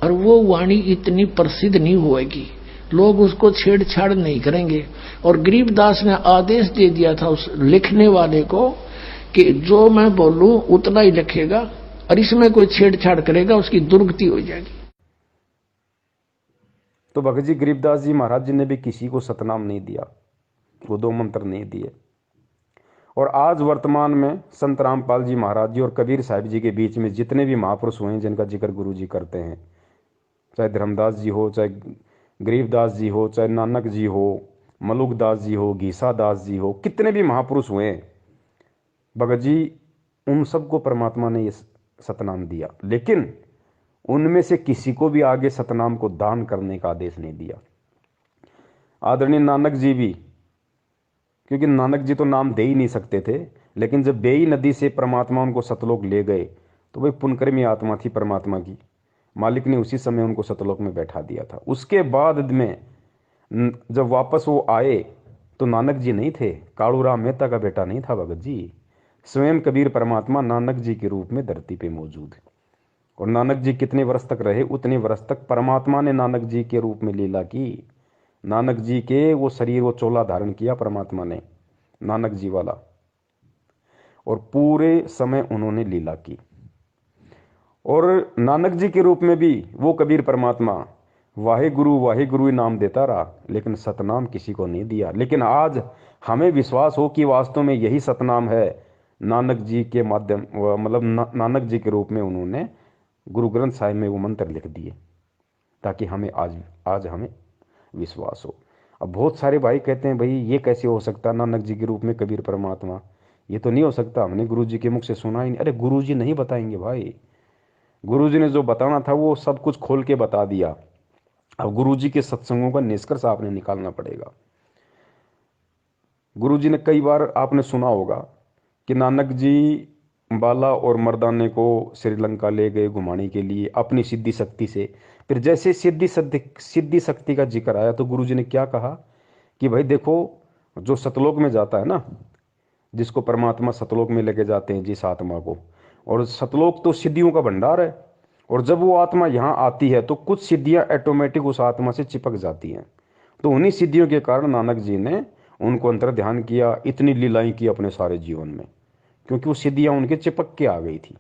और वो वाणी इतनी प्रसिद्ध नहीं होएगी, लोग उसको छेड़छाड़ नहीं करेंगे। और गरीबदास ने आदेश दे दिया था उस लिखने वाले को कि जो मैं बोलूं उतना ही लिखेगा, और इसमें कोई छेड़छाड़ करेगा उसकी दुर्गति हो जाएगी। तो भगत जी गरीबदास जी महाराज जी ने भी किसी को सतनाम नहीं दिया, वो 2 मंत्र नहीं दिए। और आज वर्तमान में संत रामपाल जी महाराज जी और कबीर साहिब जी के बीच में जितने भी महापुरुष हुए हैं जिनका जिक्र गुरु जी करते हैं, चाहे धर्मदास जी हो, चाहे गरीबदास जी हो, चाहे नानक जी हो, मलुकदास जी हो, घीसा दास जी हो, कितने भी महापुरुष हुए हैं भगत जी, उन सबको परमात्मा ने ये सतनाम दिया। लेकिन उनमें से किसी को भी आगे सतनाम को दान करने का आदेश नहीं दिया। आदरणीय नानक जी भी, क्योंकि नानक जी तो नाम दे ही नहीं सकते थे, लेकिन जब बेई नदी से परमात्मा उनको सतलोक ले गए तो वही पुनकर्मी आत्मा थी परमात्मा की, मालिक ने उसी समय उनको सतलोक में बैठा दिया था। उसके बाद में जब वापस वो आए तो नानक जी नहीं थे, कालूराम मेहता का बेटा नहीं था भगत जी, स्वयं कबीर परमात्मा नानक जी के रूप में धरती पे मौजूद है। और नानक जी कितने वर्ष तक रहे, उतने वर्ष तक परमात्मा ने नानक जी के रूप में लीला की। नानक जी के वो शरीर, वो चोला धारण किया परमात्मा ने, नानक जी वाला, और पूरे समय उन्होंने लीला की। और नानक जी के रूप में भी वो कबीर परमात्मा वाहे गुरु नाम देता रहा, लेकिन सतनाम किसी को नहीं दिया। लेकिन आज हमें विश्वास हो कि वास्तव में यही सतनाम है। नानक जी के माध्यम, मतलब नानक जी के रूप में उन्होंने गुरु ग्रंथ साहिब में वो मंत्र लिख दिए, ताकि हमें आज हमें विश्वास हो। अब बहुत सारे भाई कहते हैं भाई ये कैसे हो सकता, नानक जी के रूप में कबीर परमात्मा, ये तो नहीं हो सकता, हमने गुरु जी के मुख से सुना ही नहीं। अरे गुरु जी नहीं बताएंगे भाई, गुरु जी ने जो बताना था वो सब कुछ खोल के बता दिया। अब गुरु जी के सत्संगों का निष्कर्ष आपने निकालना पड़ेगा। गुरु जी ने कई बार आपने सुना होगा कि नानक जी बाला और मर्दाने को श्रीलंका ले गए घुमाने के लिए अपनी सिद्धि शक्ति से। फिर जैसे सिद्धि शक्ति का जिक्र आया तो गुरु जी ने क्या कहा कि भाई देखो, जो सतलोक में जाता है ना, जिसको परमात्मा सतलोक में लेके जाते हैं जिस आत्मा को, और सतलोक तो सिद्धियों का भंडार है, और जब वो आत्मा यहाँ आती है तो कुछ सिद्धियाँ ऑटोमेटिक उस आत्मा से चिपक जाती हैं। तो उन्हीं सिद्धियों के कारण नानक जी ने उनको अंतर ध्यान किया, इतनी लीलाएं की अपने सारे जीवन में, क्योंकि वो सिद्धियाँ उनके चिपक के आ गई थी।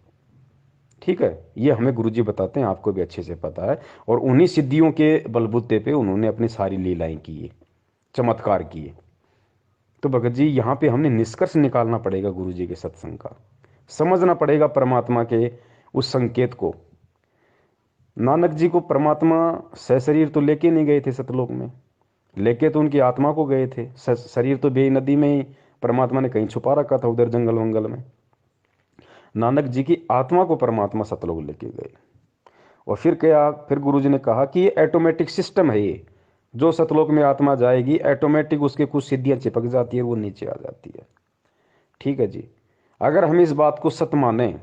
ठीक है, ये हमें गुरुजी बताते हैं, आपको भी अच्छे से पता है। और उन्हीं सिद्धियों के बलबूते पे उन्होंने अपनी सारी लीलाएं किए, चमत्कार किए। तो भगत जी यहाँ पे हमने निष्कर्ष निकालना पड़ेगा गुरु जी के सत्संग का, समझना पड़ेगा परमात्मा के उस संकेत को। नानक जी को परमात्मा सशरीर तो लेके नहीं गए थे सतलोक में, लेके तो उनकी आत्मा को गए थे। शरीर तो बेई नदी में ही परमात्मा ने कहीं छुपा रखा था, उधर जंगल वंगल में। नानक जी की आत्मा को परमात्मा सतलोक लेके गए। और फिर क्या, फिर गुरु जी ने कहा कि ये ऑटोमेटिक सिस्टम है, ये जो सतलोक में आत्मा जाएगी ऑटोमेटिक उसके कुछ सिद्धियां चिपक जाती है, वो नीचे आ जाती है। ठीक है जी, अगर हम इस बात को सत्य माने,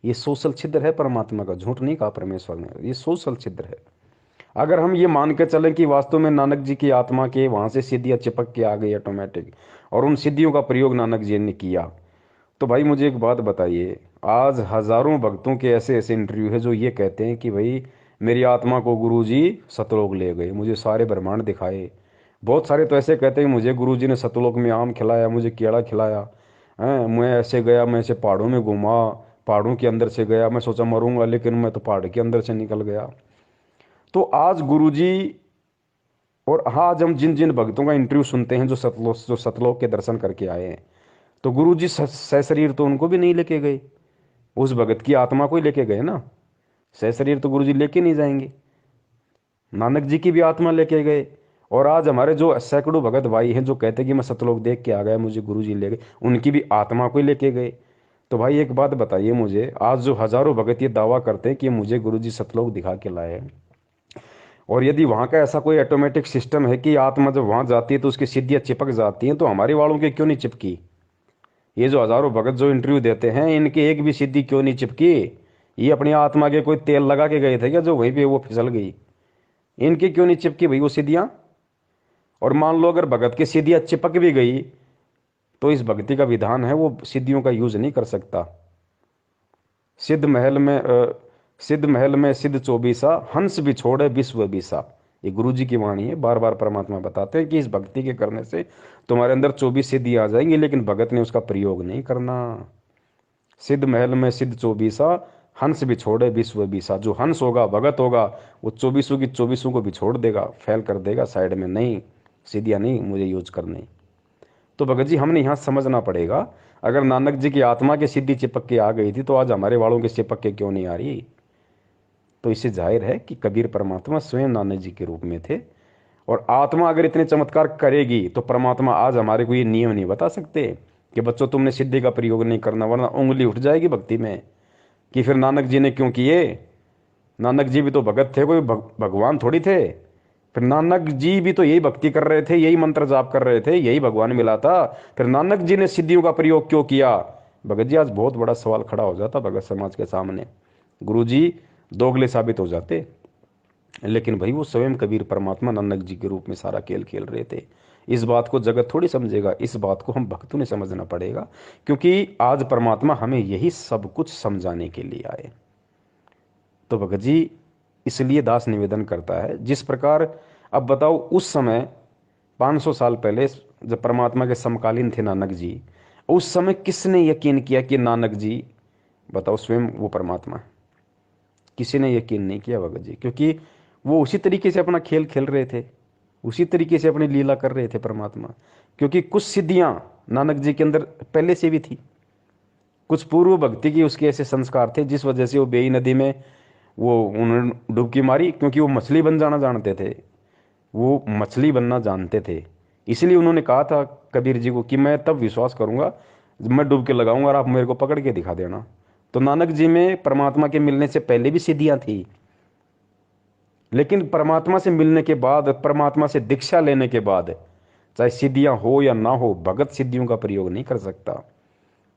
ये सोशल छिद्र है परमात्मा का, झूठ नहीं कहा परमेश्वर ने, ये सोशल छिद्र है। अगर हम ये मान के चलें कि वास्तव में नानक जी की आत्मा के वहां से सिद्धियां चिपक के आ गई ऑटोमेटिक, और उन सिद्धियों का प्रयोग नानक जी ने किया, तो भाई मुझे एक बात बताइए, आज हजारों भक्तों के ऐसे ऐसे इंटरव्यू है जो ये कहते हैं कि भाई मेरी आत्मा को गुरुजी सतलोक ले गए, मुझे सारे ब्रह्मांड दिखाए। बहुत सारे तो ऐसे कहते हैं मुझे गुरुजी ने सतलोक में आम खिलाया, मुझे केला खिलाया, हैं, मैं ऐसे गया, मैं ऐसे पहाड़ों में घूमा, पहाड़ों के अंदर से गया, मैं सोचा मरूंगा, लेकिन मैं तो पहाड़ के अंदर से निकल गया। तो आज गुरुजी और हाँ, आज हम जिन जिन भक्तों का इंटरव्यू सुनते हैं जो सतलोक के दर्शन करके आए हैं, तो गुरुजी सशरीर तो उनको भी नहीं लेके गए, उस भगत की आत्मा को ही लेके गए ना। सशरीर तो गुरुजी लेके नहीं जाएंगे, नानक जी की भी आत्मा लेके गए। और आज हमारे जो सैकड़ों भगत भाई हैं जो कहते हैं कि मैं सतलोक देख के आ गया, मुझे गुरुजी ले गए, उनकी भी आत्मा को ही लेके गए। तो भाई एक बात बताइए मुझे, आज जो हजारों भगत ये दावा करते हैं कि मुझे गुरुजी सतलोक दिखा के लाए हैं, और यदि वहां का ऐसा कोई ऑटोमेटिक सिस्टम है कि आत्मा जब वहां जाती है तो उसकी सिद्धियां चिपक जाती हैं, तो हमारे वालों के क्यों नहीं चिपकी? ये जो हजारों भगत जो इंटरव्यू देते हैं, इनके एक भी सिद्धि क्यों नहीं चिपकी? ये अपनी आत्मा के कोई तेल लगा के गए थे क्या जो वहीं पे वो फिसल गई? इनके क्यों नहीं चिपकी भाई वो सिद्धियां? और मान लो अगर भगत की सिद्धियां चिपक भी गई, तो इस भक्ति का विधान है वो सिद्धियों का यूज नहीं कर सकता। सिद्ध महल में सिद्ध चौबीसा, हंस भी छोड़े विश्व बीसा। ये गुरु जी की वाणी है, बार बार परमात्मा बताते हैं कि इस भक्ति के करने से तुम्हारे अंदर 24 सिद्धि आ जाएंगी, लेकिन भगत ने उसका प्रयोग नहीं करना। सिद्ध महल में सिद्ध चौबीसा, हंस भी छोड़े विश्व बीसा। जो हंस होगा, भगत होगा, वो 24 की 24 को भी छोड़ देगा, फेल कर देगा साइड में, नहीं सिद्धियां नहीं मुझे यूज करनी। तो भगत जी हमने यहाँ समझना पड़ेगा, अगर नानक जी की आत्मा की सिद्धि चिपक के आ गई थी, तो आज हमारे वालों की चिपक के क्यों नहीं आ रही? तो इससे जाहिर है कि कबीर परमात्मा स्वयं नानक जी के रूप में थे। और आत्मा अगर इतने चमत्कार करेगी, तो परमात्मा आज हमारे को ये नियम नहीं बता सकते कि बच्चों तुमने सिद्धि का प्रयोग नहीं करना, वरना उंगली उठ जाएगी भक्ति में कि फिर नानक जी ने क्यों किए। नानक जी भी तो भगत थे, कोई भगवान थोड़ी थे। फिर नानक जी भी तो यही भक्ति कर रहे थे, यही मंत्र जाप कर रहे थे, यही भगवान मिला था, फिर नानक जी ने सिद्धियों का प्रयोग क्यों किया? भगत जी आज बहुत बड़ा सवाल खड़ा हो जाता भगत समाज के सामने। गुरु जी दोगले साबित हो जाते, लेकिन भाई वो स्वयं कबीर परमात्मा नानक जी के रूप में सारा खेल खेल रहे थे। इस बात को जगत थोड़ी समझेगा, इस बात को हम भक्तों ने समझना पड़ेगा, क्योंकि आज परमात्मा हमें यही सब कुछ समझाने के लिए आए। तो भगत जी इसलिए दास निवेदन करता है, जिस प्रकार अब बताओ उस समय 500 साल पहले जब परमात्मा के समकालीन थे नानक जी, उस समय किसने यकीन किया कि नानक जी, बताओ स्वयं वो परमात्मा है? किसी ने यकीन नहीं किया भगत जी, क्योंकि वो उसी तरीके से अपना खेल खेल रहे थे, उसी तरीके से अपनी लीला कर रहे थे परमात्मा। क्योंकि कुछ सिद्धियां नानक जी के अंदर पहले से भी थी, कुछ पूर्व भक्ति की उसके ऐसे संस्कार थे जिस वजह से वो बेई नदी में वो उन्होंने डुबकी मारी, क्योंकि वो मछली बन जाना जानते थे, वो मछली बनना जानते थे। इसलिए उन्होंने कहा था कबीर जी को कि मैं तब विश्वास करूंगा जब मैं डुबकी लगाऊंगा और आप मेरे को पकड़ के दिखा देना। तो नानक जी में परमात्मा के मिलने से पहले भी सिद्धियां थी, लेकिन परमात्मा से मिलने के बाद, परमात्मा से दीक्षा लेने के बाद, चाहे सिद्धियां हो या ना हो, भगत सिद्धियों का प्रयोग नहीं कर सकता।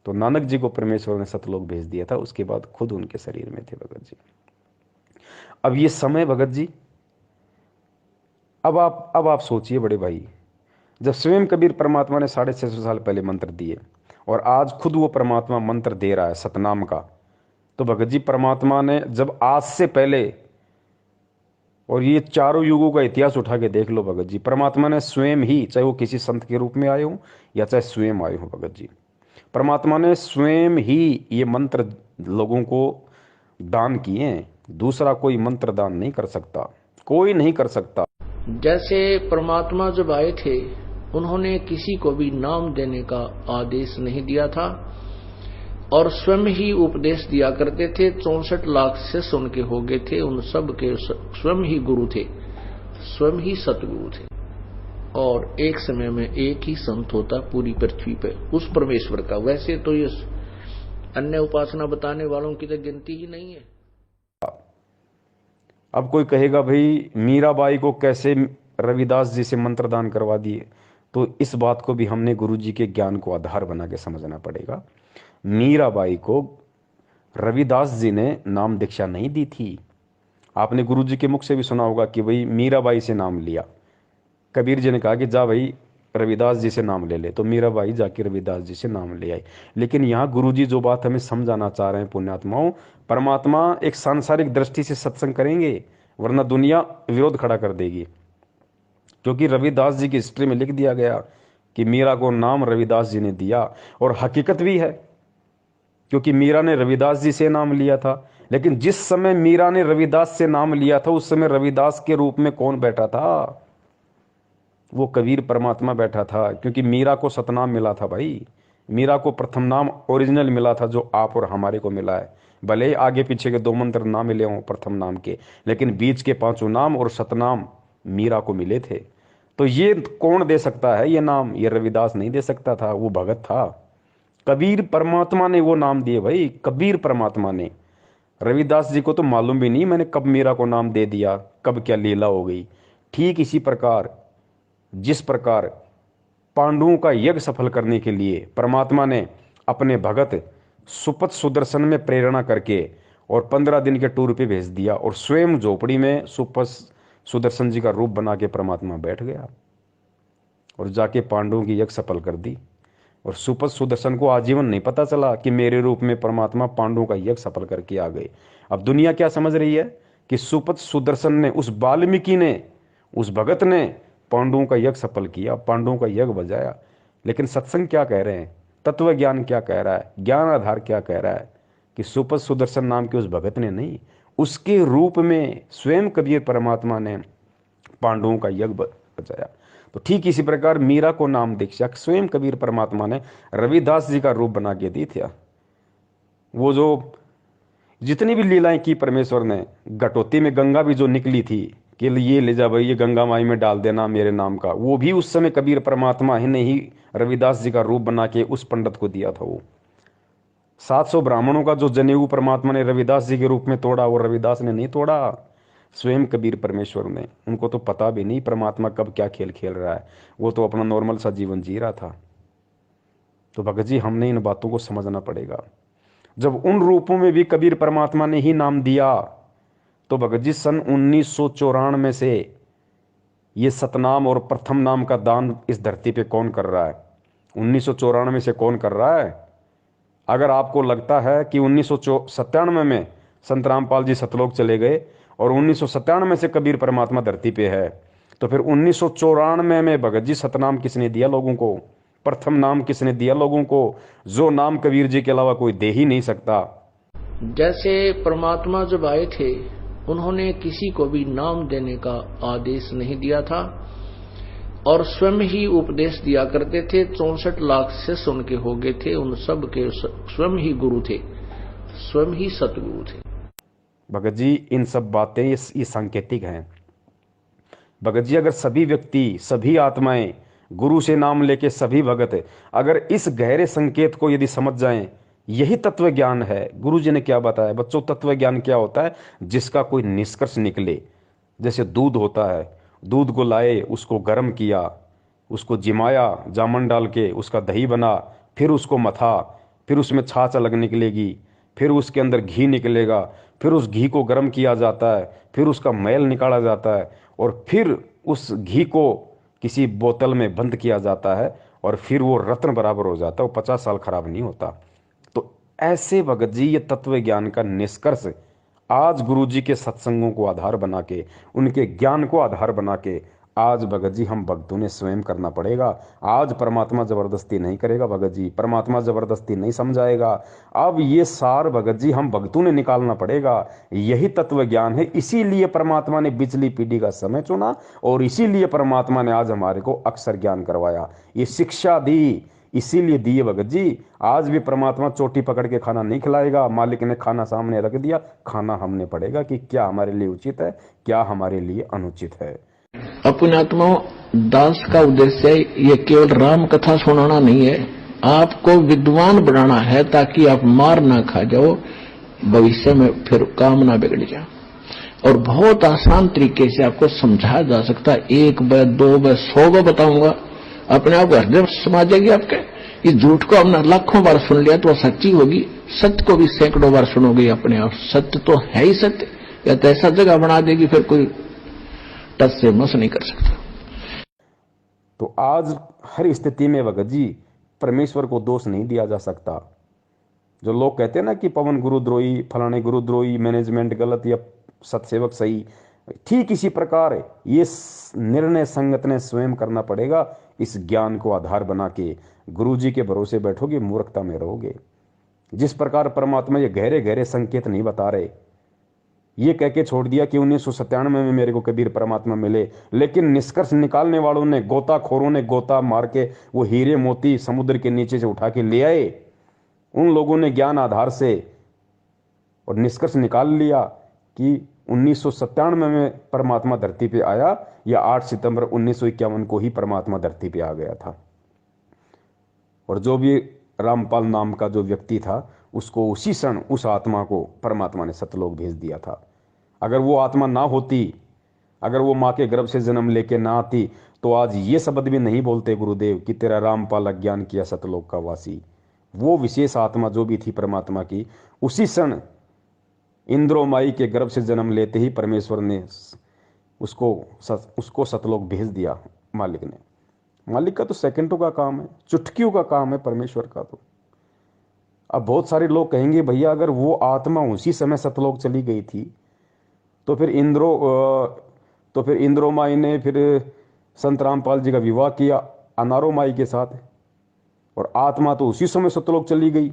तो नानक जी को परमेश्वर ने सतलोक भेज दिया था, उसके बाद खुद उनके शरीर में थे भगत जी। अब ये समय भगत जी, अब आप सोचिए बड़े भाई, जब स्वयं कबीर परमात्मा ने 650 साल पहले मंत्र दिए और आज खुद वो परमात्मा मंत्र दे रहा है सतनाम का, तो भगत जी परमात्मा ने जब आज से पहले, और ये चारों युगों का इतिहास उठा के देख लो भगत जी, परमात्मा ने स्वयं ही, चाहे वो किसी संत के रूप में आए हो या चाहे स्वयं आए हो भगत जी, परमात्मा ने स्वयं ही ये मंत्र लोगों को दान किए हैं। दूसरा कोई मंत्र दान नहीं कर सकता, कोई नहीं कर सकता। जैसे परमात्मा जब आए थे, उन्होंने किसी को भी नाम देने का आदेश नहीं दिया था और स्वयं ही उपदेश दिया करते थे। 64 लाख शिष्य उनके हो गए थे, उन सब के स्वयं ही गुरु थे, स्वयं ही सतगुरु थे। और एक समय में एक ही संत होता पूरी पृथ्वी पे उस परमेश्वर का। वैसे तो ये अन्य उपासना बताने वालों की तो गिनती ही नहीं है। अब कोई कहेगा भाई मीराबाई को कैसे रविदास जी से मंत्र दान करवा दिए, तो इस बात को भी हमने गुरु जी के ज्ञान को आधार बना के समझना पड़ेगा। मीराबाई को रविदास जी ने नाम दीक्षा नहीं दी थी। आपने गुरु जी के मुख से भी सुना होगा कि भाई मीराबाई से नाम लिया। कबीर जी ने कहा कि जा भाई रविदास जी से नाम ले ले, तो मीराबाई जाके रविदास जी से नाम ले आई। लेकिन यहाँ गुरु जी जो बात हमें समझाना चाह रहे हैं पुण्यात्माओं, परमात्मा एक सांसारिक दृष्टि से सत्संग करेंगे, वरना दुनिया विरोध खड़ा कर देगी। क्योंकि रविदास जी की हिस्ट्री में लिख दिया गया कि मीरा को नाम रविदास जी ने दिया, और हकीकत भी है, क्योंकि मीरा ने रविदास जी से नाम लिया था। लेकिन जिस समय मीरा ने रविदास से नाम लिया था उस समय रविदास के रूप में कौन बैठा था? वो कबीर परमात्मा बैठा था, क्योंकि मीरा को सतनाम मिला था भाई। मीरा को प्रथम नाम ओरिजिनल मिला था, जो आप और हमारे को मिला है। भले ही आगे पीछे के 2 मंत्र ना मिले हों प्रथम नाम के, लेकिन बीच के 5 नाम और सतनाम मीरा को मिले थे। तो ये कौन दे सकता है ये नाम? ये रविदास नहीं दे सकता था, वो भगत था। कबीर परमात्मा ने वो नाम दिए भाई, कबीर परमात्मा ने। रविदास जी को तो मालूम भी नहीं मैंने कब मीरा को नाम दे दिया, कब क्या लीला हो गई। ठीक इसी प्रकार जिस प्रकार पांडवों का यज्ञ सफल करने के लिए परमात्मा ने अपने भगत सुपथ सुदर्शन में प्रेरणा करके और 15 दिन के टूर पे भेज दिया, और स्वयं झोपड़ी में सुपथ सुदर्शन जी का रूप बना के परमात्मा बैठ गया और जाके पांडवों की यज्ञ सफल कर दी। और सुपथ सुदर्शन को आजीवन नहीं पता चला कि मेरे रूप में परमात्मा पांडवों का यज्ञ सफल करके आ गए। अब दुनिया क्या समझ रही है कि सुपथ सुदर्शन ने, उस वाल्मीकि ने, उस भगत ने पांडवों का यज्ञ सफल किया, पांडवों का यज्ञ बजाया। लेकिन सत्संग क्या कह रहे हैं, तत्व ज्ञान क्या कह रहा है, ज्ञान आधार क्या कह रहा है कि सुपथ सुदर्शन नाम के उस भगत ने नहीं, उसके रूप में स्वयं कबीर परमात्मा ने पांडवों का यज्ञ बजाया। तो ठीक इसी प्रकार मीरा को नाम दीक्षा स्वयं कबीर परमात्मा ने रविदास जी का रूप बना के दी थी। वो जो जितनी भी लीलाएं की परमेश्वर ने, घटोती में गंगा भी जो निकली थी कि ये ले जा भाई, ये गंगा माई में डाल देना मेरे नाम का, वो भी उस समय कबीर परमात्मा ही ने ही रविदास जी का रूप बना के उस पंडित को दिया था। वो 700 ब्राह्मणों का जो जनेऊ परमात्मा ने रविदास जी के रूप में तोड़ा, वो रविदास ने नहीं तोड़ा, स्वयं कबीर परमेश्वर ने। उनको तो पता भी नहीं परमात्मा कब क्या खेल खेल रहा है, वो तो अपना नॉर्मल सा जीवन जी रहा था। तो भगत जी हमने इन बातों को समझना पड़ेगा। जब उन रूपों में भी कबीर परमात्मा ने ही नाम दिया, तो भगत जी सन 1994 से ये सतनाम और प्रथम नाम का दान इस धरती पे कौन कर रहा है? 1994 से कौन कर रहा है? अगर आपको लगता है कि 1997 में संत रामपाल जी सतलोक चले गए और 1997 से कबीर परमात्मा धरती पे है, तो फिर 1994 में भगत जी सतनाम किसने दिया लोगों को? प्रथम नाम किसने दिया लोगों को, जो नाम कबीर जी के अलावा कोई दे ही नहीं सकता? जैसे परमात्मा जब आए थे उन्होंने किसी को भी नाम देने का आदेश नहीं दिया था और स्वयं ही उपदेश दिया करते थे। 64 लाख शिष्य उनके हो गए थे, उन सब के स्वयं ही गुरु थे, स्वयं ही सतगुरु थे। भगत जी इन सब बातें ये सांकेतिक हैं। भगत जी अगर सभी व्यक्ति, सभी आत्माएं गुरु से नाम लेके सभी भगत अगर इस गहरे संकेत को यदि समझ जाएं, यही तत्व ज्ञान है। गुरु जी ने क्या बताया बच्चों? तत्व ज्ञान क्या होता है? जिसका कोई निष्कर्ष निकले। जैसे दूध होता है, दूध को लाए, उसको गर्म किया, उसको जिमाया, जामन डाल के उसका दही बना, फिर उसको मथा, फिर उसमें छाछ अलग निकलेगी, फिर उसके अंदर घी निकलेगा, फिर उस घी को गर्म किया जाता है, फिर उसका मैल निकाला जाता है और फिर उस घी को किसी बोतल में बंद किया जाता है और फिर वो रत्न बराबर हो जाता है, वो 50 साल खराब नहीं होता। तो ऐसे भगत जी ये तत्व ज्ञान का निष्कर्ष आज गुरु जी के सत्संगों को आधार बना के, उनके ज्ञान को आधार बना के आज भगत जी हम भक्तों ने स्वयं करना पड़ेगा। आज परमात्मा जबरदस्ती नहीं करेगा भगत जी, परमात्मा जबरदस्ती नहीं समझाएगा। अब ये सार भगत जी हम भक्तों ने निकालना पड़ेगा। यही तत्व ज्ञान है, इसीलिए परमात्मा ने बिचली पीढ़ी का समय चुना और इसीलिए परमात्मा ने आज हमारे को अक्षर ज्ञान करवाया, ये शिक्षा दी, इसीलिए दिए भगत जी। आज भी परमात्मा चोटी पकड़ के खाना नहीं खिलाएगा, मालिक ने खाना सामने रख दिया, खाना हमने पड़ेगा कि क्या हमारे लिए उचित है, क्या हमारे लिए अनुचित है। अपने आत्माओं, दास का उद्देश्य ये केवल राम कथा सुनाना नहीं है, आपको विद्वान बनाना है ताकि आप मार ना खा जाओ, भविष्य में फिर काम ना बिगड़ जाए। और बहुत आसान तरीके से आपको समझाया जा सकता है। 1 बार 2 बार 100 बार बताऊंगा, अपने आप हृदय समा जाएगी आपके। इस झूठ को आपने लाखों बार सुन लिया तो सच्ची होगी, सत्य को भी सैकड़ों बार सुनोगे अपने आप। सत्य तो है ही सत्य, या तो ऐसा जगह बना देगी फिर कोई टच से मस नहीं कर सकता। तो आज हर स्थिति में भगत जी परमेश्वर को दोष नहीं दिया जा सकता। जो लोग कहते हैं ना कि पवन गुरुद्रोही, फलाने गुरुद्रोही, मैनेजमेंट गलत या सत्सेवक सही, ठीक इसी प्रकार ये निर्णय संगत ने स्वयं करना पड़ेगा। इस ज्ञान को आधार बना के गुरु जी के भरोसे बैठोगे, मूर्खता में रहोगे। जिस प्रकार परमात्मा ये गहरे गहरे संकेत नहीं बता रहे, ये कह के छोड़ दिया कि 1997 में मेरे को कबीर परमात्मा मिले, लेकिन निष्कर्ष निकालने वालों ने, गोताखोरों ने गोता मार के वो हीरे मोती समुद्र के नीचे से उठा के ले आए। उन लोगों ने ज्ञान आधार से और निष्कर्ष निकाल लिया कि 1997 में परमात्मा धरती पे आया या 8 सितंबर 1951 को ही परमात्मा धरती पे आ गया था। और जो भी रामपाल नाम का जो व्यक्ति था, उसको उसी क्षण उस आत्मा को परमात्मा ने सतलोक भेज दिया था। अगर वो आत्मा ना होती, अगर वो माँ के गर्भ से जन्म लेके ना आती, तो आज ये शब्द भी नहीं बोलते गुरुदेव कि तेरा रामपाल अज्ञान किया सतलोक का वासी। वो विशेष आत्मा जो भी थी परमात्मा की, उसी क्षण इंद्रो माई के गर्भ से जन्म लेते ही परमेश्वर ने उसको सतलोक भेज दिया। मालिक का तो सेकंडों का काम है, चुटकियों का काम है परमेश्वर का। तो अब बहुत सारे लोग कहेंगे भैया अगर वो आत्मा उसी समय सतलोक चली गई थी तो फिर इंद्रो माई ने फिर संत रामपाल जी का विवाह किया अनारो माई के साथ, और आत्मा तो उसी समय सतलोक चली गई।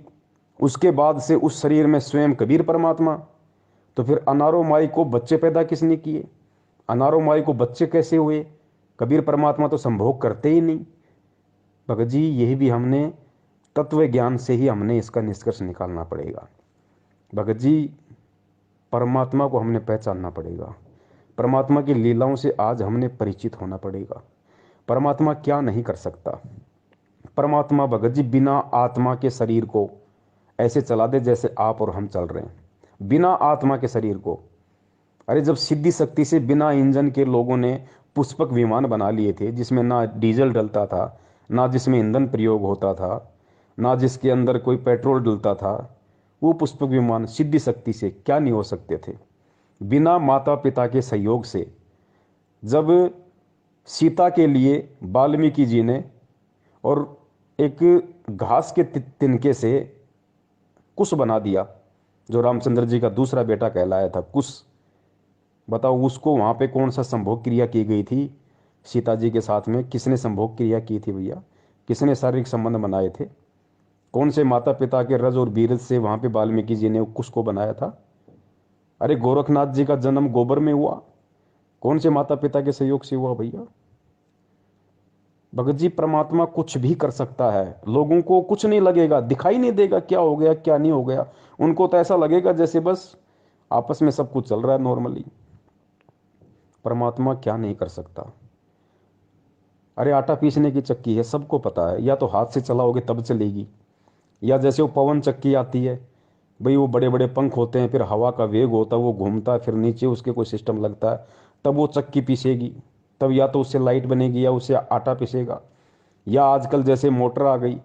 उसके बाद से उस शरीर में स्वयं कबीर परमात्मा, तो फिर अनारो माई को बच्चे पैदा किसने किए? अनारो माई को बच्चे कैसे हुए? कबीर परमात्मा तो संभोग करते ही नहीं। भगत जी यही भी हमने तत्व ज्ञान से ही हमने इसका निष्कर्ष निकालना पड़ेगा। भगत जी परमात्मा को हमने पहचानना पड़ेगा, परमात्मा की लीलाओं से आज हमने परिचित होना पड़ेगा। परमात्मा क्या नहीं कर सकता। परमात्मा भगत जी बिना आत्मा के शरीर को ऐसे चला दे जैसे आप और हम चल रहे हैं, बिना आत्मा के शरीर को। अरे जब सिद्धि शक्ति से बिना इंजन के लोगों ने पुष्पक विमान बना लिए थे, जिसमें ना डीजल डलता था, ना जिसमें ईंधन प्रयोग होता था, ना जिसके अंदर कोई पेट्रोल डलता था, वो पुष्पक विमान सिद्धि शक्ति से क्या नहीं हो सकते थे। बिना माता पिता के सहयोग से जब सीता के लिए वाल्मीकि जी ने और एक घास के तिनके से कुश बना दिया, जो रामचंद्र जी का दूसरा बेटा कहलाया था कुश, बताओ उसको वहाँ पे कौन सा संभोग क्रिया की गई थी? सीता जी के साथ में किसने संभोग क्रिया की थी भैया? किसने शारीरिक संबंध बनाए थे? कौन से माता पिता के रज और बीरज से वहाँ पे वाल्मीकि जी ने कुश को बनाया था? अरे गोरखनाथ जी का जन्म गोबर में हुआ, कौन से माता पिता के सहयोग से हुआ भैया? भगत जी परमात्मा कुछ भी कर सकता है, लोगों को कुछ नहीं लगेगा, दिखाई नहीं देगा क्या हो गया क्या नहीं हो गया। उनको तो ऐसा लगेगा जैसे बस आपस में सब कुछ चल रहा है नॉर्मली। परमात्मा क्या नहीं कर सकता। अरे आटा पीसने की चक्की है, सबको पता है, या तो हाथ से चलाओगे तब चलेगी, या जैसे वो पवन चक्की आती है भाई, वो बड़े बड़े पंख होते हैं, फिर हवा का वेग होता है, वो घूमता है, फिर नीचे उसके कोई सिस्टम लगता है, तब वो चक्की पीसेगी, तब या तो उससे लाइट बनेगी या उससे आटा पिसेगा। या आजकल जैसे मोटर आ गई,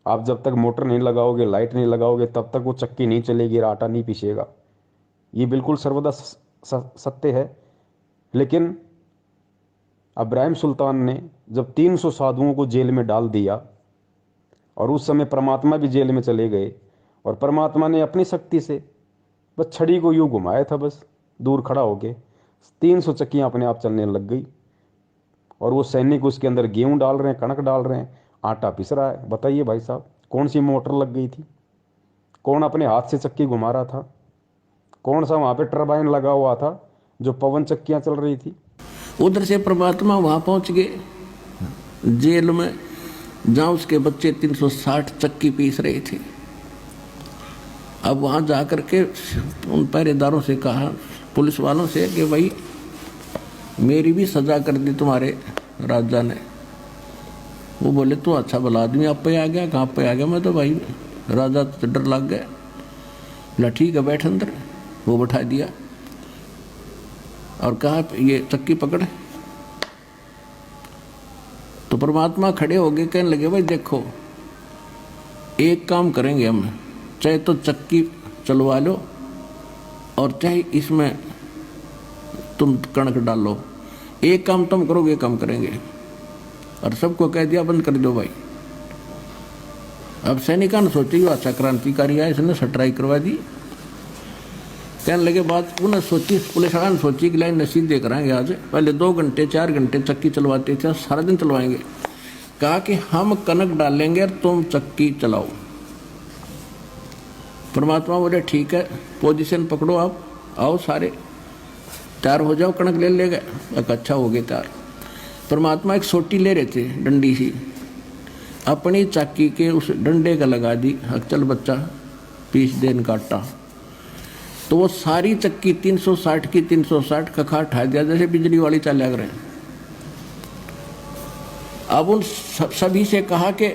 आप जब तक मोटर नहीं लगाओगे, लाइट नहीं लगाओगे, तब तक वो चक्की नहीं चलेगी, आटा नहीं पिसेगा। ये बिल्कुल सर्वदा सत्य है। लेकिन इब्राहिम सुल्तान ने जब 300 साधुओं को जेल में डाल दिया, और उस समय परमात्मा भी जेल में चले गए, और परमात्मा ने अपनी शक्ति से बस छड़ी को यूं घुमाया था, बस दूर खड़ा होके 300 चक्कियां अपने आप चलने लग गई, और वो सैनिक उसके अंदर गेहूं डाल रहे हैं, कणक डाल रहे हैं, आटा पिस रहा है। बताइए भाई साहब, कौन सी मोटर लग गई थी? कौन अपने हाथ से चक्की घुमा रहा था? कौन सा वहाँ पे टरबाइन लगा हुआ था जो पवन चक्कियाँ चल रही थी? उधर से परमात्मा वहाँ पहुँच गए जेल में, जहाँ उसके बच्चे 360 चक्की पीस रहे थे। अब वहाँ जा कर के उन पहरेदारों से कहा, पुलिस वालों से, कि भाई मेरी भी सजा कर दी तुम्हारे राजा ने। वो बोले तो अच्छा भला आदमी आप पे आ गया, कहाँ पे आ गया? मैं तो भाई राजा तो डर लग गया। बोला ठीक है बैठ अंदर। वो बैठा दिया और कहा ये चक्की पकड़। तो परमात्मा खड़े हो गए, कहने लगे भाई देखो एक काम करेंगे हम, चाहे तो चक्की चलवा लो और चाहे इसमें तुम कणक डालो, एक काम तुम करोगे एक काम करेंगे। और सबको कह दिया बंद कर दो भाई। अब सैनिकों ने सोची अच्छा क्रांतिकारी है, इसने सटराई करवा दी। कहने लगे बात उन्हें सोची, पुलिस वाला ने सोची कि लाइन सीधे कराएंगे आज, पहले 2 घंटे 4 घंटे चक्की चलवाते थे, सारा दिन चलवाएंगे। कहा कि हम कनक डालेंगे और तुम चक्की चलाओ। परमात्मा बोले ठीक है, पोजीशन पकड़ो, आप आओ सारे, तैयार हो जाओ, कणक ले गए। एक अच्छा हो गया तैयार। परमात्मा एक सोटी ले रहे थे, डंडी सी, अपनी चाकी के उस डंडे का लगा दी, चल बच्चा पीस देन काटा। तो वो सारी चक्की 360 की 360 कखा उठा दिया, जैसे बिजली वाली चाल लग रहे हैं। अब उन सभी से कहा कि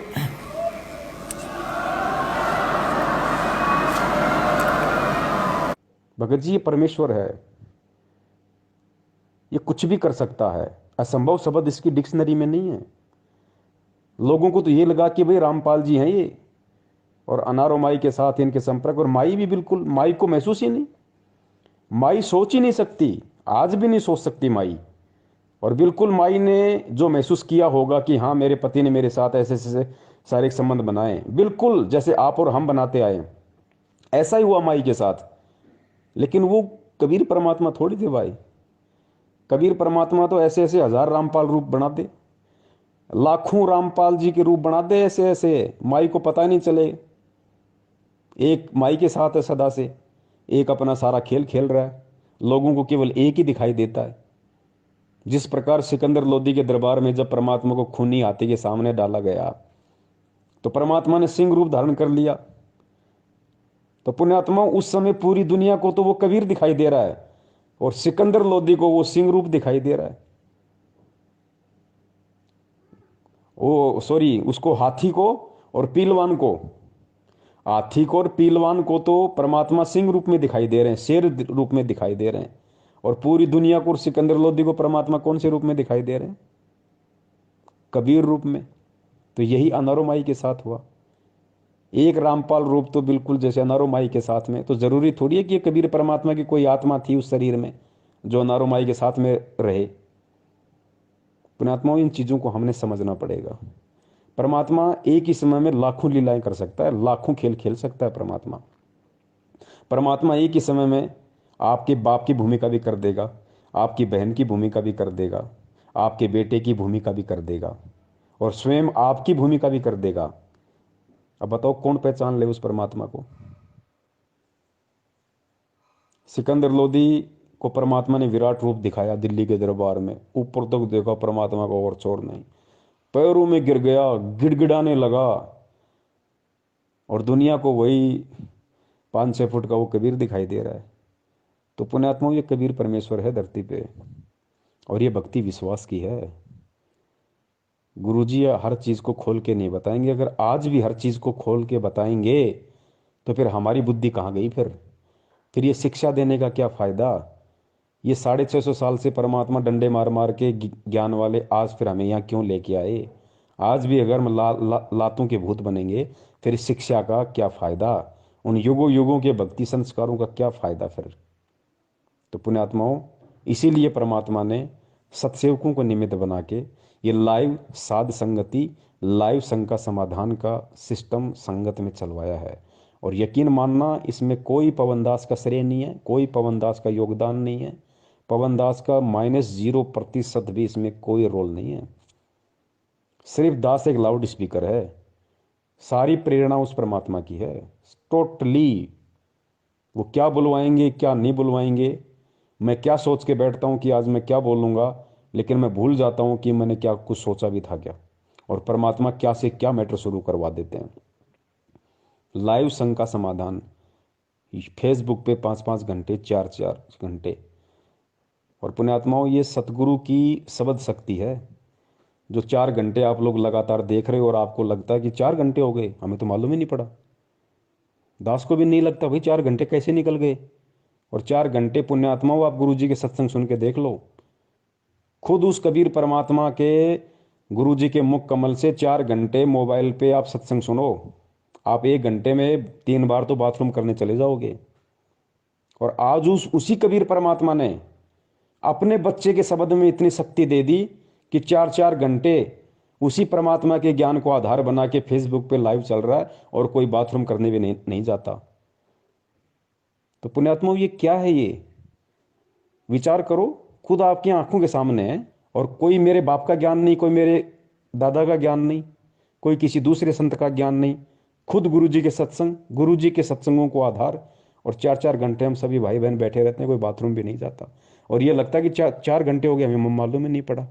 भगत जी, ये परमेश्वर है, ये कुछ भी कर सकता है। असंभव शब्द इसकी डिक्शनरी में नहीं है। लोगों को तो ये लगा कि भाई रामपाल जी हैं ये, और अनारो माई के साथ इनके संपर्क, और माई भी बिल्कुल, माई को महसूस ही नहीं, माई सोच ही नहीं सकती, आज भी नहीं सोच सकती माई। और बिल्कुल माई ने जो महसूस किया होगा कि हाँ मेरे पति ने मेरे साथ ऐसे ऐसे शारीरिक संबंध बनाए, बिल्कुल जैसे आप और हम बनाते आए, ऐसा ही हुआ माई के साथ। लेकिन वो कबीर परमात्मा थोड़ी थे भाई। कबीर परमात्मा तो ऐसे ऐसे 1000 रामपाल रूप बना दे, लाखों रामपाल जी के रूप बना दे, ऐसे ऐसे माई को पता नहीं चले। एक माई के साथ है सदा से, एक अपना सारा खेल खेल रहा है, लोगों को केवल एक ही दिखाई देता है। जिस प्रकार सिकंदर लोदी के दरबार में जब परमात्मा को खूनी हाथी के सामने डाला गया तो परमात्मा ने सिंह रूप धारण कर लिया। तो पुण्यात्मा, उस समय पूरी दुनिया को तो वो कबीर दिखाई दे रहा है, और सिकंदर लोदी को वो सिंह रूप दिखाई दे रहा है। ओ सॉरी, उसको हाथी को और पीलवान को, हाथी को और पीलवान को तो परमात्मा सिंह रूप में दिखाई दे रहे हैं, शेर रूप में दिखाई दे रहे हैं। और पूरी दुनिया को और सिकंदर लोदी को परमात्मा कौन से रूप में दिखाई दे रहे हैं? कबीर रूप में। तो यही अनारो माई के साथ हुआ। एक रामपाल रूप तो बिल्कुल जैसे अनारो माई के साथ में, तो जरूरी थोड़ी है कि कबीर परमात्मा की कोई आत्मा थी उस शरीर में जो अनारो माई के साथ में रहे। पुण्यात्माओं, इन चीजों को हमने समझना पड़ेगा। परमात्मा एक ही समय में लाखों लीलाएं कर सकता है, लाखों खेल खेल सकता है परमात्मा। परमात्मा एक ही समय में आपके बाप की भूमिका भी कर देगा, आपकी बहन की भूमिका भी कर देगा, आपके बेटे की भूमिका भी कर देगा, और स्वयं आपकी भूमिका भी कर देगा। अब बताओ कौन पहचान ले उस परमात्मा को? सिकंदर लोदी को परमात्मा ने विराट रूप दिखाया दिल्ली के दरबार में, ऊपर तक देखा परमात्मा को और छोड़ नहीं, पैरों में गिर गया, गिड़गिड़ाने लगा, और दुनिया को वही 5-6 फुट का वो कबीर दिखाई दे रहा है। तो पुण्यात्मा, ये कबीर परमेश्वर है धरती पे, और ये भक्ति विश्वास की है। गुरुजी हर चीज को खोल के नहीं बताएंगे। अगर आज भी हर चीज को खोल के बताएंगे तो फिर हमारी बुद्धि कहाँ गई? फिर ये शिक्षा देने का क्या फायदा? ये 650 साल से परमात्मा डंडे मार मार के ज्ञान वाले आज फिर हमें यहाँ क्यों लेके आए? आज भी अगर हम लातों के भूत बनेंगे फिर इस शिक्षा का क्या फायदा? उन युगों युगों के भक्ति संस्कारों का क्या फायदा फिर? तो पुण्यात्माओं, इसीलिए परमात्मा ने सत्सेवकों को निमित्त बना के ये लाइव साध संगति, लाइव शंका समाधान का सिस्टम संगत में चलवाया है। और यकीन मानना, इसमें कोई पवन दास का श्रेय नहीं है, कोई पवन दास का योगदान नहीं है, पवन दास का -0% भी इसमें कोई रोल नहीं है। सिर्फ दास एक लाउड स्पीकर है, सारी प्रेरणा उस परमात्मा की है टोटली। वो क्या बुलवाएंगे क्या नहीं बुलवाएंगे, मैं क्या सोच के बैठता हूँ कि आज मैं क्या बोलूँगा, लेकिन मैं भूल जाता हूँ कि मैंने क्या कुछ सोचा भी था क्या, और परमात्मा क्या से क्या मैटर शुरू करवा देते हैं। लाइव शंका समाधान फेसबुक पे 5-5 घंटे, 4-4 घंटे। और पुण्यात्माओं, ये सतगुरु की शब्द शक्ति है। जो 4 घंटे आप लोग लगातार देख रहे हो और आपको लगता है कि 4 घंटे हो गए, हमें तो मालूम ही नहीं पड़ा, दास को भी नहीं लगता भाई 4 घंटे कैसे निकल गए। और 4 घंटे पुण्यात्माओं, आप गुरु जी के सत्संग सुन के देख लो, खुद उस कबीर परमात्मा के गुरु जी के मुख कमल से 4 घंटे मोबाइल पे आप सत्संग सुनो, आप 1 घंटे में 3 बार तो बाथरूम करने चले जाओगे। और आज उसी कबीर परमात्मा ने अपने बच्चे के शब्द में इतनी शक्ति दे दी कि 4-4 घंटे उसी परमात्मा के ज्ञान को आधार बना के फेसबुक पे लाइव चल रहा है, और कोई बाथरूम करने भी नहीं जाता। तो पुण्यात्मा, ये क्या है? ये विचार करो, खुद आपकी आंखों के सामने है, और कोई मेरे बाप का ज्ञान नहीं, कोई मेरे दादा का ज्ञान नहीं, कोई किसी दूसरे संत का ज्ञान नहीं, खुद गुरुजी के सत्संग, गुरुजी के सत्संगों को आधार, और 4-4 घंटे हम सभी भाई बहन बैठे रहते हैं, कोई बाथरूम भी नहीं जाता, और ये लगता है कि 4 घंटे हो गए, हमें मालूम ही नहीं पड़ा।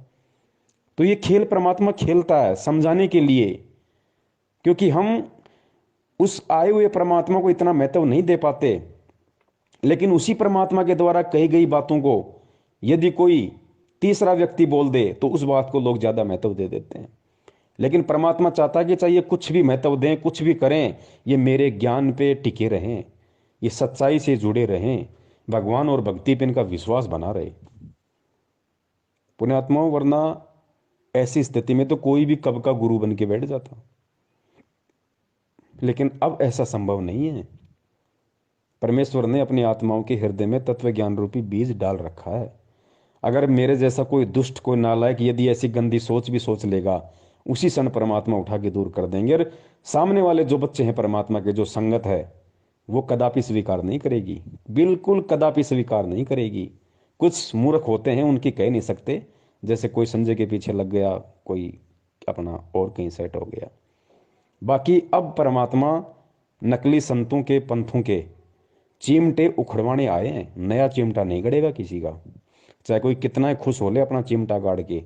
तो ये खेल परमात्मा खेलता है समझाने के लिए, क्योंकि हम उस आए हुए परमात्मा को इतना महत्व नहीं दे पाते, लेकिन उसी परमात्मा के द्वारा कही गई बातों को यदि कोई तीसरा व्यक्ति बोल दे तो उस बात को लोग ज्यादा महत्व दे देते हैं। लेकिन परमात्मा चाहता है कि चाहिए कुछ भी महत्व दें, कुछ भी करें, ये मेरे ज्ञान पे टिके रहें, ये सच्चाई से जुड़े रहें, भगवान और भक्ति पे इनका विश्वास बना रहे पुण्यात्माओं। वरना ऐसी स्थिति में तो कोई भी कब का गुरु बन के बैठ जाता, लेकिन अब ऐसा संभव नहीं है। परमेश्वर ने अपनी आत्माओं के हृदय में तत्व ज्ञान रूपी बीज डाल रखा है। अगर मेरे जैसा कोई दुष्ट, कोई नालायक यदि ऐसी गंदी सोच भी सोच लेगा, उसी क्षण परमात्मा उठा के दूर कर देंगे। और सामने वाले जो बच्चे हैं परमात्मा के, जो संगत है, वो कदापि स्वीकार नहीं करेगी, बिल्कुल कदापि स्वीकार नहीं करेगी। कुछ मूर्ख होते हैं, उनकी कह नहीं सकते, जैसे कोई संजय के पीछे लग गया, कोई अपना और कहीं सेट हो गया। बाकी अब परमात्मा नकली संतों के, पंथों के चिमटे उखड़वाने आए हैं। नया चिमटा नहीं गड़ेगा किसी का, चाहे कोई कितना ही खुश हो ले अपना चिमटा गाड़ के,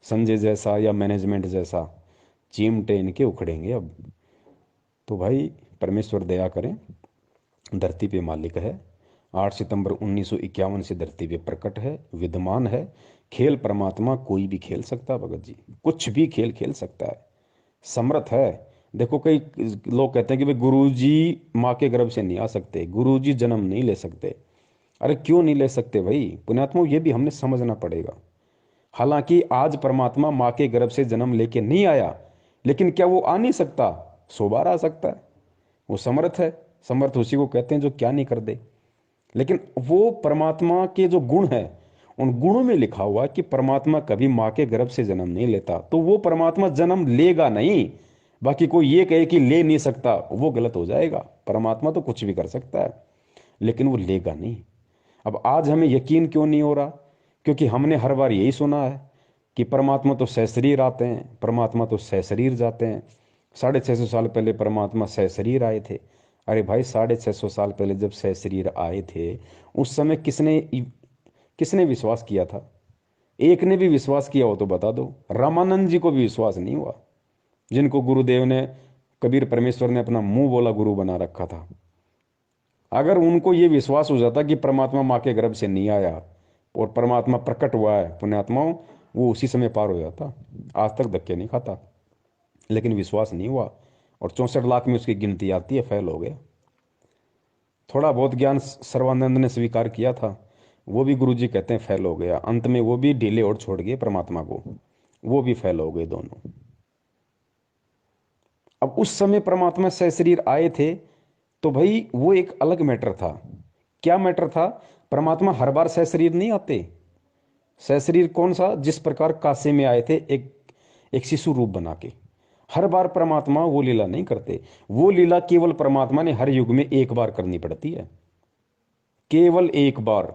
संजय जैसा या मैनेजमेंट जैसा, चिमटे इनके उखड़ेंगे अब। तो भाई परमेश्वर दया करें, धरती पे मालिक है। 8 सितंबर 1951 से धरती पे प्रकट है, विद्यमान है। खेल परमात्मा कोई भी खेल सकता है भगत जी, कुछ भी खेल खेल सकता है, समर्थ है। देखो कई लोग कहते हैं कि भाई गुरुजी माँ के गर्भ से नहीं आ सकते, गुरुजी जन्म नहीं ले सकते। अरे क्यों नहीं ले सकते भाई पुण्यात्मा, ये भी हमने समझना पड़ेगा। हालांकि आज परमात्मा माँ के गर्भ से जन्म लेके नहीं आया, लेकिन क्या वो आ नहीं सकता? 100 बार आ सकता है। वो समर्थ है, समर्थ उसी को कहते हैं जो क्या नहीं कर दे। लेकिन वो परमात्मा के जो गुण है, उन गुणों में लिखा हुआ कि परमात्मा कभी माँ के गर्भ से जन्म नहीं लेता, तो वो परमात्मा जन्म लेगा नहीं। बाकी कोई ये कहे कि ले नहीं सकता, वो गलत हो जाएगा। परमात्मा तो कुछ भी कर सकता है, लेकिन वो लेगा नहीं। अब आज हमें यकीन क्यों नहीं हो रहा? क्योंकि हमने हर बार यही सुना है कि परमात्मा तो सशरीर आते हैं, परमात्मा तो सशरीर जाते हैं। 650 साल पहले परमात्मा सशरीर आए थे। अरे भाई 650 साल पहले जब सशरीर आए थे, उस समय किसने विश्वास किया था? एक ने भी विश्वास किया हो तो बता दो। रामानंद जी को भी विश्वास नहीं हुआ, जिनको गुरुदेव ने, कबीर परमेश्वर ने अपना मुंह बोला गुरु बना रखा था। अगर उनको ये विश्वास हो जाता कि परमात्मा माँ के गर्भ से नहीं आया और परमात्मा प्रकट हुआ है पुण्यात्माओं, वो उसी समय पार हो जाता, आज तक धक्के नहीं खाता। लेकिन विश्वास नहीं हुआ, और 64 लाख में उसकी गिनती आती है, फेल हो गया। थोड़ा बहुत ज्ञान सर्वानंद ने स्वीकार किया था, वो भी गुरुजी कहते हैं फेल हो गया। अंत में वो भी ढीले और छोड़ गए परमात्मा को, वो भी फेल हो गए दोनों। अब उस समय परमात्मा सशरीर आए थे तो भाई वो एक अलग मैटर था। क्या मैटर था? परमात्मा हर बार सशरीर नहीं आते। सशरीर कौन सा? जिस प्रकार काशी में आए थे एक शिशु रूप बना के। हर बार परमात्मा वो लीला नहीं करते। वो लीला केवल परमात्मा ने हर युग में एक बार करनी पड़ती है, केवल एक बार।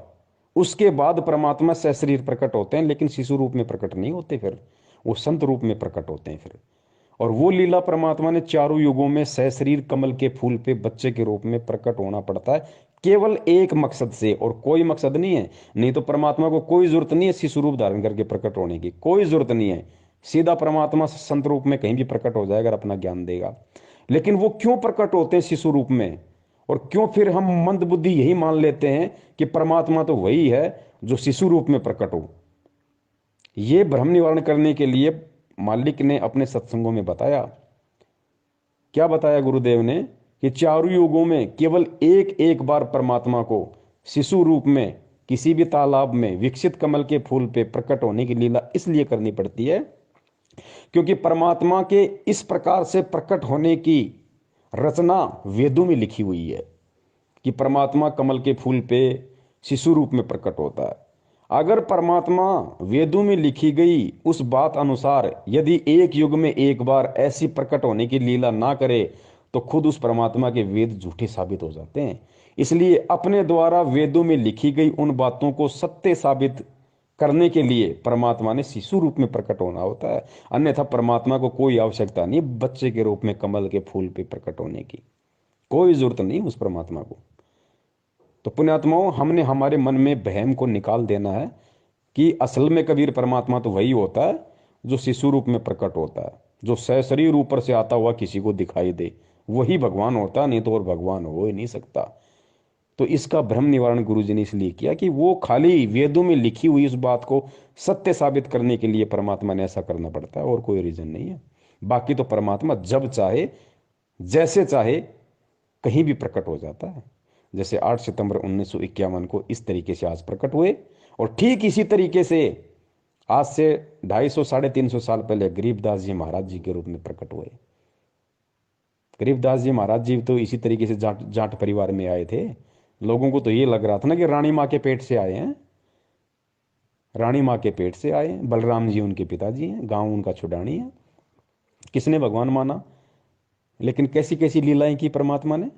उसके बाद परमात्मा सशरीर प्रकट होते हैं, लेकिन शिशु रूप में प्रकट नहीं होते, फिर वो संत रूप में प्रकट होते हैं फिर। और वो लीला परमात्मा ने चारों युगों में सशरीर कमल के फूल पे बच्चे के रूप में प्रकट होना पड़ता है, केवल एक मकसद से, और कोई मकसद नहीं है। नहीं तो परमात्मा को कोई जरूरत नहीं है शिशु रूप धारण करके प्रकट होने की, कोई जरूरत नहीं है। सीधा परमात्मा संत रूप में कहीं भी प्रकट हो जाएगा, अपना ज्ञान देगा। लेकिन वो क्यों प्रकट होते हैं शिशु रूप में, और क्यों फिर हम मंद बुद्धि यही मान लेते हैं कि परमात्मा तो वही है जो शिशु रूप में प्रकट हो? ये भ्रम निवारण करने के लिए मालिक ने अपने सत्संगों में बताया। क्या बताया गुरुदेव ने? कि चारों युगों में केवल एक एक बार परमात्मा को शिशु रूप में किसी भी तालाब में विकसित कमल के फूल पे प्रकट होने की लीला इसलिए करनी पड़ती है क्योंकि परमात्मा के इस प्रकार से प्रकट होने की रचना वेदों में लिखी हुई है कि परमात्मा कमल के फूल पे शिशु रूप में प्रकट होता है। अगर परमात्मा वेदों में लिखी गई उस बात अनुसार यदि एक युग में एक बार ऐसी प्रकट होने की लीला ना करे तो खुद उस परमात्मा के वेद झूठे साबित हो जाते हैं। इसलिए अपने द्वारा वेदों में लिखी गई उन बातों को सत्य साबित करने के लिए परमात्मा ने शिशु रूप में प्रकट होना होता है, अन्यथा परमात्मा को कोई आवश्यकता नहीं बच्चे के रूप में कमल के फूल पे प्रकट होने की, कोई जरूरत नहीं उस परमात्मा को। तो पुण्यात्माओं, हमने हमारे मन में वहम को निकाल देना है कि असल में कबीर परमात्मा तो वही होता है जो शिशु रूप में प्रकट होता है, जो सशरीर ऊपर से आता हुआ किसी को दिखाई दे, वही भगवान होता है, नहीं तो और भगवान हो ही नहीं सकता। तो इसका भ्रम निवारण गुरु जी ने इसलिए किया कि वो खाली वेदों में लिखी हुई उस बात को सत्य साबित करने के लिए परमात्मा ने ऐसा करना पड़ता है, और कोई रीजन नहीं है। बाकी तो परमात्मा जब चाहे जैसे चाहे कहीं भी प्रकट हो जाता है। जैसे 8 सितंबर 1951 को इस तरीके से आज प्रकट हुए, और ठीक इसी तरीके से आज से 250 350 साल पहले गरीबदास जी महाराज जी के रूप में प्रकट हुए। गरीबदास जी महाराज जी तो इसी तरीके से जाट जाट परिवार में आए थे। लोगों को तो ये लग रहा था ना कि रानी माँ के पेट से आए हैं, रानी माँ के पेट से आए हैं। बलराम जी उनके पिताजी हैं, गांव उनका छुडानी है। किसने भगवान माना, लेकिन कैसी कैसी लीलाएं की परमात्मा ने।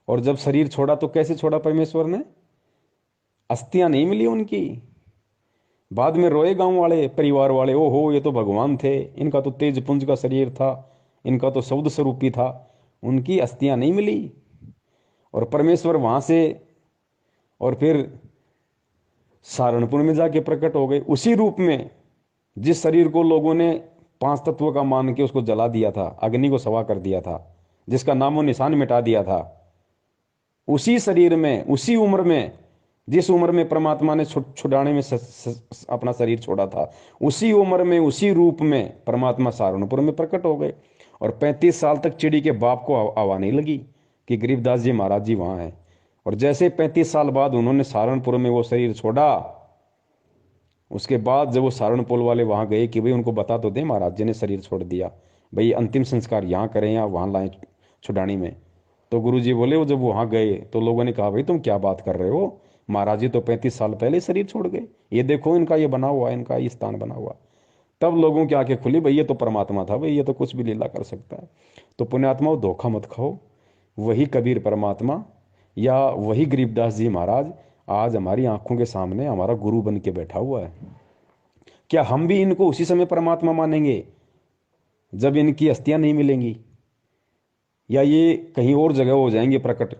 और जब शरीर छोड़ा तो कैसे छोड़ा परमेश्वर ने, अस्थियां नहीं मिली उनकी। बाद में रोए गांव वाले, परिवार वाले, ओहो ये तो भगवान थे, इनका तो तेज पुंज का शरीर था, इनका तो शब्द स्वरूपी था, उनकी अस्थियां नहीं मिली। और परमेश्वर वहां से और फिर सहारनपुर में जाके प्रकट हो गए उसी रूप में जिस शरीर को लोगों ने 5 तत्वों का मान के उसको जला दिया था, अग्नि को सवा कर दिया था, जिसका नामो निशान मिटा दिया था। उसी शरीर में, उसी उम्र में, जिस उम्र में परमात्मा ने छुड़ाने में अपना शरीर छोड़ा था, उसी उम्र में, उसी रूप में परमात्मा सहारनपुर में प्रकट हो गए। और 35 साल तक चिड़ी के बाप को हवा नहीं लगी कि गरीबदास जी महाराज जी वहां हैं। और जैसे 35 साल बाद उन्होंने सहारनपुर में वो शरीर छोड़ा, उसके बाद जब वो सहारनपुर वाले वहां गए कि भाई उनको बता तो दे महाराज जी ने शरीर छोड़ दिया, भाई अंतिम संस्कार यहाँ करें या वहां लाएं छुड़ानी में। तो गुरु जी बोले, वो जब वहां गए तो लोगों ने कहा भाई तुम क्या बात कर रहे हो, महाराज जी तो 35 साल पहले शरीर छोड़ गए, ये देखो इनका ये बना हुआ है, इनका ये स्थान बना हुआ। तब लोगों की आंखें खुली, भाई ये तो परमात्मा था, भाई ये तो कुछ भी लीला कर सकता है। तो पुण्यात्माओं, धोखा मत खाओ, वही कबीर परमात्मा या वही गरीबदास जी महाराज आज हमारी आंखों के सामने हमारा गुरु बन के बैठा हुआ है। क्या हम भी इनको उसी समय परमात्मा मानेंगे जब इनकी अस्थियां नहीं मिलेंगी, या ये कहीं और जगह हो जाएंगे प्रकट,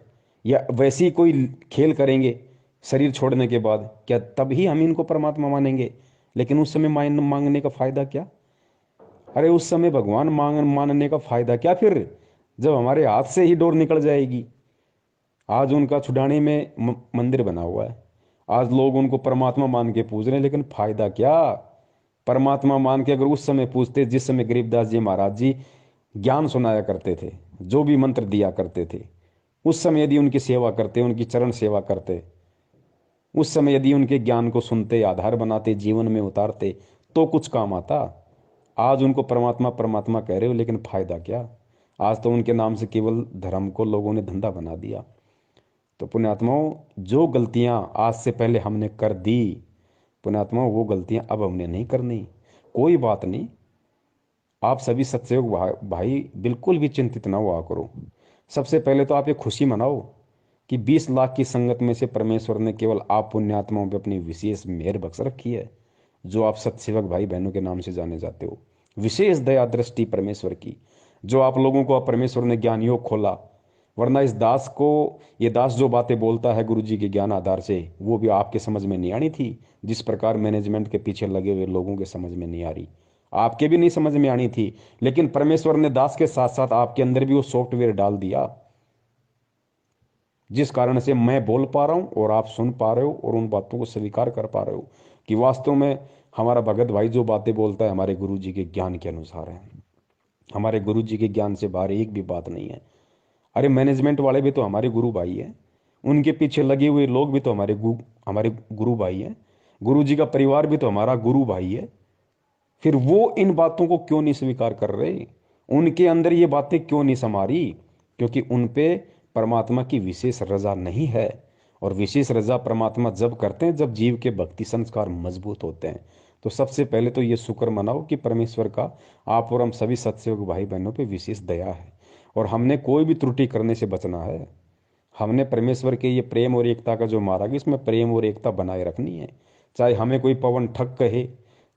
या वैसी कोई खेल करेंगे शरीर छोड़ने के बाद, क्या तभी हम इनको परमात्मा मानेंगे? लेकिन उस समय मांगने का फायदा क्या? अरे उस समय भगवान मानने का फायदा क्या फिर, जब हमारे हाथ से ही डोर निकल जाएगी। आज उनका छुड़ाने में मंदिर बना हुआ है, आज लोग उनको परमात्मा मान के पूज रहे हैं, लेकिन फायदा क्या? परमात्मा मान के अगर उस समय पूछते जिस समय गरीबदास जी महाराज जी ज्ञान सुनाया करते थे, जो भी मंत्र दिया करते थे, उस समय यदि उनकी सेवा करते, उनकी चरण सेवा करते, उस समय यदि उनके ज्ञान को सुनते, आधार बनाते, जीवन में उतारते, तो कुछ काम आता। आज उनको परमात्मा परमात्मा कह रहे हो, लेकिन फायदा क्या? आज तो उनके नाम से केवल धर्म को लोगों ने धंधा बना दिया। तो पुण्यात्माओं, जो गलतियां आज से पहले हमने कर दी, पुण्यात्माओं वो गलतियां अब हमने नहीं करनी। कोई बात नहीं, आप सभी सत्सयोग भाई बिल्कुल भी चिंतित ना हुआ करो। सबसे पहले तो आप ये खुशी मनाओ कि 20 लाख की संगत में से परमेश्वर ने केवल आप पुण्यात्माओं पे अपनी विशेष मेहर बख्श रखी है, जो आप सत्सेवक भाई बहनों के नाम से जाने जाते हो। विशेष दया दृष्टि परमेश्वर की, जो आप लोगों को परमेश्वर ने ज्ञान योग खोला। वरना इस दास को, ये दास जो बातें बोलता है गुरु जी के ज्ञान आधार से, वो भी आपके समझ में नहीं आनी थी। जिस प्रकार मैनेजमेंट के पीछे लगे हुए लोगों के समझ में नहीं आ रही, आपके भी नहीं समझ में आनी थी। लेकिन परमेश्वर ने दास के साथ साथ आपके अंदर भी वो सॉफ्टवेयर डाल दिया, जिस कारण से मैं बोल पा रहा हूं और आप सुन पा रहे हो और उन बातों को स्वीकार कर पा रहे हो कि वास्तव में हमारा भगत भाई जो बातें बोलता है हमारे गुरु जी के ज्ञान के अनुसार है। हमारे गुरु जी के ज्ञान से बाहर एक भी बात नहीं है। अरे मैनेजमेंट वाले भी तो हमारे गुरु भाई हैं, उनके पीछे लगे हुए लोग भी तो हमारे गुरु भाई हैं, गुरु जी का परिवार भी तो हमारा गुरु भाई है। फिर वो इन बातों को क्यों नहीं स्वीकार कर रहे? उनके अंदर ये बातें क्यों नहीं समा रही? क्योंकि उन पे परमात्मा की विशेष रजा नहीं है। और विशेष रजा परमात्मा जब करते हैं जब जीव के भक्ति संस्कार मजबूत होते हैं। तो सबसे पहले तो ये शुक्र मनाओ कि परमेश्वर का आप और हम सभी सत्सयोग भाई बहनों पे विशेष दया है, और हमने कोई भी त्रुटि करने से बचना है। हमने परमेश्वर के ये प्रेम और एकता का जो मार्ग है, इसमें प्रेम और एकता बनाए रखनी है। चाहे हमें कोई पवन ठग कहे,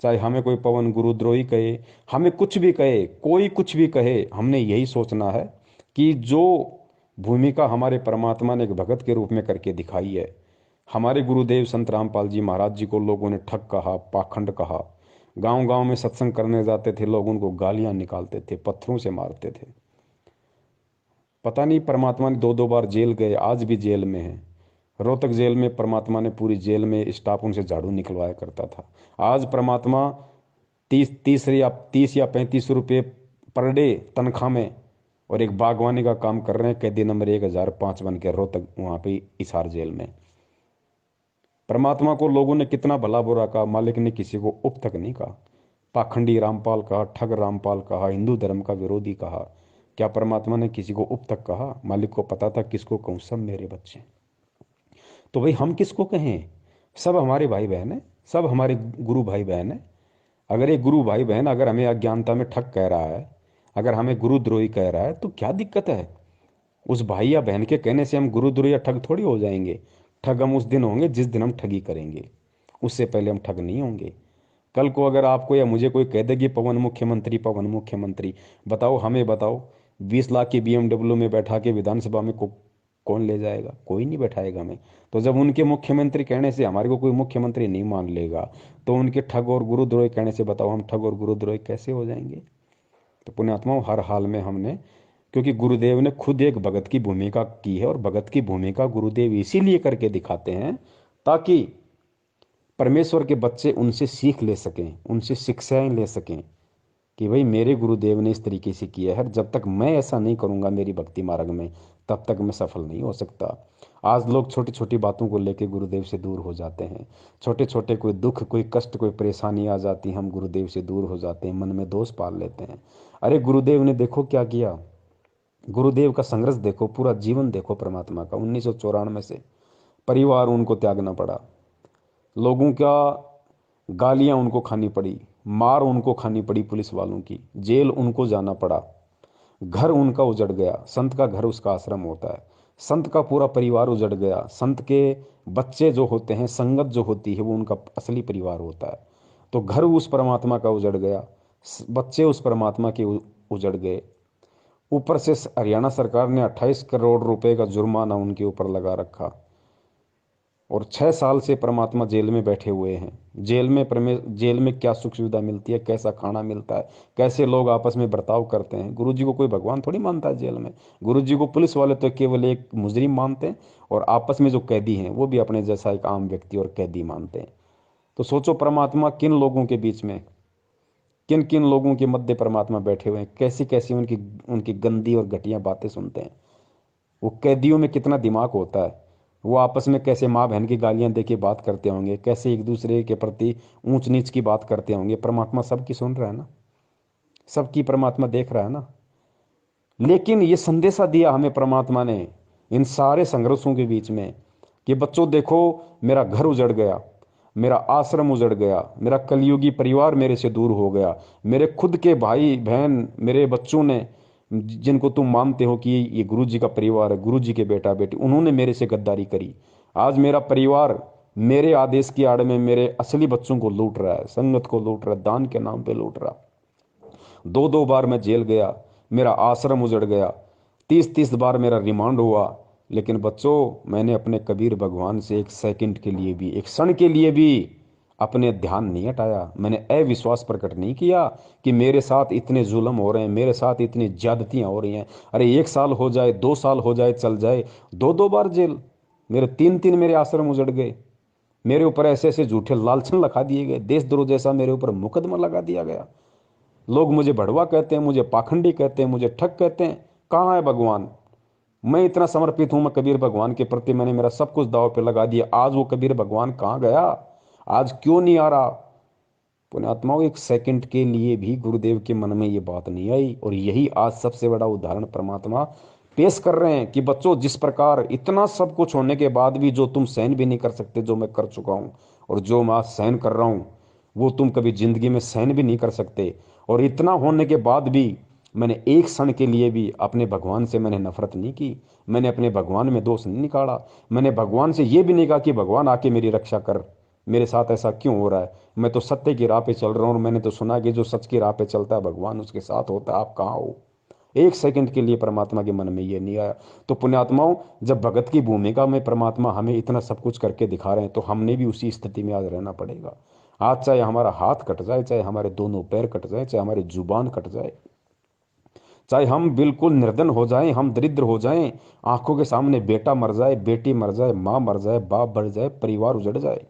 चाहे हमें कोई पवन गुरुद्रोही कहे, हमें कुछ भी कहे, कोई कुछ भी कहे, हमने यही सोचना है कि जो भूमिका हमारे परमात्मा ने एक भगत के रूप में करके दिखाई है। हमारे गुरुदेव संत रामपाल जी महाराज जी को लोगों ने ठग कहा, पाखंड कहा। गांव गांव में सत्संग करने जाते थे, लोग उनको गालियां निकालते थे, पत्थरों से मारते थे। पता नहीं परमात्मा ने दो दो बार जेल गए, आज भी जेल में है। रोहतक जेल में परमात्मा ने पूरी जेल में स्टाफ उनसे झाड़ू निकलवाया करता था। आज परमात्मा 30 या 35 रुपये पर डे तनख्वाह में और एक बागवानी का काम कर रहे हैं, कैदी नंबर 1005 बन के रोहतक वहां पे हिसार जेल में। परमात्मा को लोगों ने कितना भला बुरा कहा, मालिक ने किसी को उप तक नहीं कहा। पाखंडी रामपाल कहा, ठग रामपाल कहा, हिंदू धर्म का विरोधी कहा। क्या परमात्मा ने किसी को उप तक कहा? मालिक को पता था किसको कहूं, सब मेरे बच्चे। तो भाई हम किसको कहें? सब हमारे भाई बहन है, सब हमारे गुरु भाई बहन है। अगर एक गुरु भाई बहन अगर हमें अज्ञानता में ठग कह रहा है, अगर हमें गुरुद्रोही कह रहा है, तो क्या दिक्कत है? उस भाई या बहन के कहने से हम गुरुद्रोही या ठग थोड़ी हो जाएंगे। ठग हम उस दिन होंगे जिस दिन हम ठगी करेंगे, उससे पहले हम ठग नहीं होंगे। कल को अगर आपको या मुझे कोई कह देगी पवन मुख्यमंत्री, पवन मुख्यमंत्री, बताओ, हमें बताओ, 20 लाख की BMW में बैठा के विधानसभा में कौन ले जाएगा? कोई नहीं बैठाएगा हमें। तो जब उनके मुख्यमंत्री कहने से हमारे को कोई मुख्यमंत्री नहीं मान लेगा, तो उनके ठग और गुरुद्रोही कहने से बताओ हम ठग और गुरुद्रोही कैसे हो जाएंगे? तो पुण्यात्माओं, हर हाल में हमने, क्योंकि गुरुदेव ने खुद एक भगत की भूमिका की है, और भगत की भूमिका गुरुदेव इसीलिए करके दिखाते हैं ताकि परमेश्वर के बच्चे उनसे सीख ले सकें, उनसे शिक्षाएं ले सकें कि भाई मेरे गुरुदेव ने इस तरीके से किया है, जब तक मैं ऐसा नहीं करूंगा मेरी भक्ति मार्ग में, तब तक मैं सफल नहीं हो सकता। आज लोग छोटी छोटी बातों को लेकर गुरुदेव से दूर हो जाते हैं। छोटे छोटे कोई दुख, कोई कष्ट, कोई परेशानी आ जाती, हम गुरुदेव से दूर हो जाते हैं, मन में दोष पाल लेते हैं। अरे गुरुदेव ने देखो क्या किया, गुरुदेव का संघर्ष देखो, पूरा जीवन देखो परमात्मा का। 1994 से परिवार उनको त्यागना पड़ा, लोगों का गालियां उनको खानी पड़ी, मार उनको खानी पड़ी पुलिस वालों की, जेल उनको जाना पड़ा, घर उनका उजड़ गया। संत का घर उसका आश्रम होता है, संत का पूरा परिवार उजड़ गया। संत के बच्चे जो होते हैं, संगत जो होती है, वो उनका असली परिवार होता है। तो घर उस परमात्मा का उजड़ गया, बच्चे उस परमात्मा के उजड़ गए। ऊपर से हरियाणा सरकार ने 28 करोड़ रुपए का जुर्माना उनके ऊपर लगा रखा, और 6 साल से परमात्मा जेल में बैठे हुए हैं। जेल में क्या सुख सुविधा मिलती है, कैसा खाना मिलता है, कैसे लोग आपस में बर्ताव करते हैं? गुरु जी को कोई भगवान थोड़ी मानता है जेल में। गुरु जी को पुलिस वाले तो केवल एक मुजरिम मानते हैं, और आपस में जो कैदी हैं वो भी अपने जैसा एक आम व्यक्ति और कैदी मानते हैं। तो सोचो परमात्मा किन लोगों के बीच में, किन किन लोगों के मध्य परमात्मा बैठे हुए हैं, कैसी कैसी उनकी गंदी और घटिया बातें सुनते हैं। वो कैदियों में कितना दिमाग होता है, वो आपस में कैसे माँ बहन की गालियां दे के बात करते होंगे, कैसे एक दूसरे के प्रति ऊंच नीच की बात करते होंगे। परमात्मा सबकी सुन रहा है ना, सबकी परमात्मा देख रहा है ना। लेकिन ये संदेशा दिया हमें परमात्मा ने इन सारे संघर्षों के बीच में कि बच्चों देखो, मेरा घर उजड़ गया, मेरा आश्रम उजड़ गया, मेरा कलयुगी परिवार मेरे से दूर हो गया, मेरे खुद के भाई बहन, मेरे बच्चों ने, जिनको तुम मानते हो कि ये गुरु जी का परिवार है, गुरु जी के बेटा बेटी, उन्होंने मेरे से गद्दारी करी। आज मेरा परिवार मेरे आदेश की आड़ में मेरे असली बच्चों को लूट रहा है, संगत को लूट रहा है, दान के नाम पे लूट रहा। 2 बार मैं जेल गया, मेरा आश्रम उजड़ गया, 30 बार मेरा रिमांड हुआ। लेकिन बच्चों, मैंने अपने कबीर भगवान से एक सेकंड के लिए भी, एक क्षण के लिए भी अपने ध्यान नहीं हटाया। मैंने अविश्वास प्रकट नहीं किया कि मेरे साथ इतने जुल्म हो रहे हैं, मेरे साथ इतनी ज्यादतियां हो रही हैं। अरे 1 साल हो जाए, 2 साल हो जाए, चल जाए, 2 बार जेल, मेरे 3 मेरे आश्रम उजड़ गए, मेरे ऊपर ऐसे ऐसे झूठे लालछन लगा दिए गए, देशद्रोह जैसा मेरे ऊपर मुकदमा लगा दिया गया। लोग मुझे भड़वा कहते हैं, मुझे पाखंडी कहते हैं, मुझे ठग कहते हैं। कहाँ है भगवान? मैं इतना समर्पित हूं मैं कबीर भगवान के प्रति, मैंने मेरा सब कुछ दांव पे लगा दिया। आज वो कबीर भगवान कहाँ गया? आज क्यों नहीं आ रहा? पुण्यात्माओं, एक सेकंड के लिए भी गुरुदेव के मन में ये बात नहीं आई। और यही आज सबसे बड़ा उदाहरण परमात्मा पेश कर रहे हैं कि बच्चों, जिस प्रकार इतना सब कुछ होने के बाद भी जो तुम सहन भी नहीं कर सकते, जो मैं कर चुका हूं, और जो मैं आज सहन कर रहा हूं, वो तुम कभी जिंदगी में सहन भी नहीं कर सकते। और इतना होने के बाद भी मैंने एक क्षण के लिए भी अपने भगवान से मैंने नफरत नहीं की, मैंने अपने भगवान में दोष नहीं निकाला, मैंने भगवान से ये भी नहीं कहा कि भगवान आके मेरी रक्षा कर, मेरे साथ ऐसा क्यों हो रहा है? मैं तो सत्य की राह पे चल रहा हूँ, और मैंने तो सुना कि जो सच की राह पे चलता है भगवान उसके साथ होता है। आप कहाँ हो? एक सेकंड के लिए परमात्मा के मन में ये नहीं आया। तो पुण्यात्माओं, जब भगत की भूमिका में परमात्मा हमें इतना सब कुछ करके दिखा रहे हैं, तो हमने भी उसी स्थिति में आज रहना पड़ेगा। आज चाहे हमारा हाथ कट जाए, चाहे हमारे दोनों पैर कट जाए, चाहे हमारी जुबान कट जाए, चाहे हम बिल्कुल निर्धन हो जाएं, हम दरिद्र हो जाएं, आंखों के सामने बेटा मर जाए, बेटी मर जाए, माँ मर जाए, बाप बढ़ जाए, परिवार उजड़ जाए,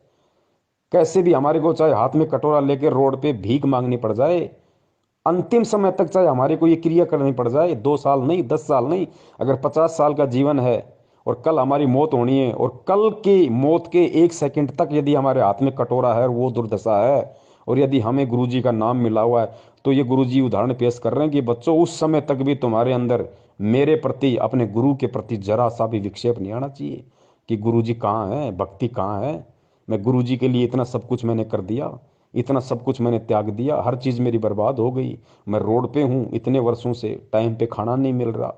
कैसे भी हमारे को चाहे हाथ में कटोरा लेकर रोड पे भीख मांगनी पड़ जाए, अंतिम समय तक चाहे हमारे को ये क्रिया करनी पड़ जाए, 2 साल नहीं, 10 साल नहीं, अगर 50 साल का जीवन है और कल हमारी मौत होनी है, और कल की मौत के 1 सेकंड तक यदि हमारे हाथ में कटोरा है और वो दुर्दशा है, और यदि हमें गुरुजी का नाम मिला हुआ है, तो ये गुरुजी उदाहरण पेश कर रहे हैं कि बच्चों, उस समय तक भी तुम्हारे अंदर मेरे प्रति, अपने गुरु के प्रति जरा सा भी विक्षेप नहीं आना चाहिए कि गुरुजी कहाँ है, भक्ति कहाँ है। मैं गुरुजी के लिए इतना सब कुछ मैंने कर दिया, इतना सब कुछ मैंने त्याग दिया, हर चीज़ मेरी बर्बाद हो गई, मैं रोड पे हूँ इतने वर्षों से, टाइम पे खाना नहीं मिल रहा,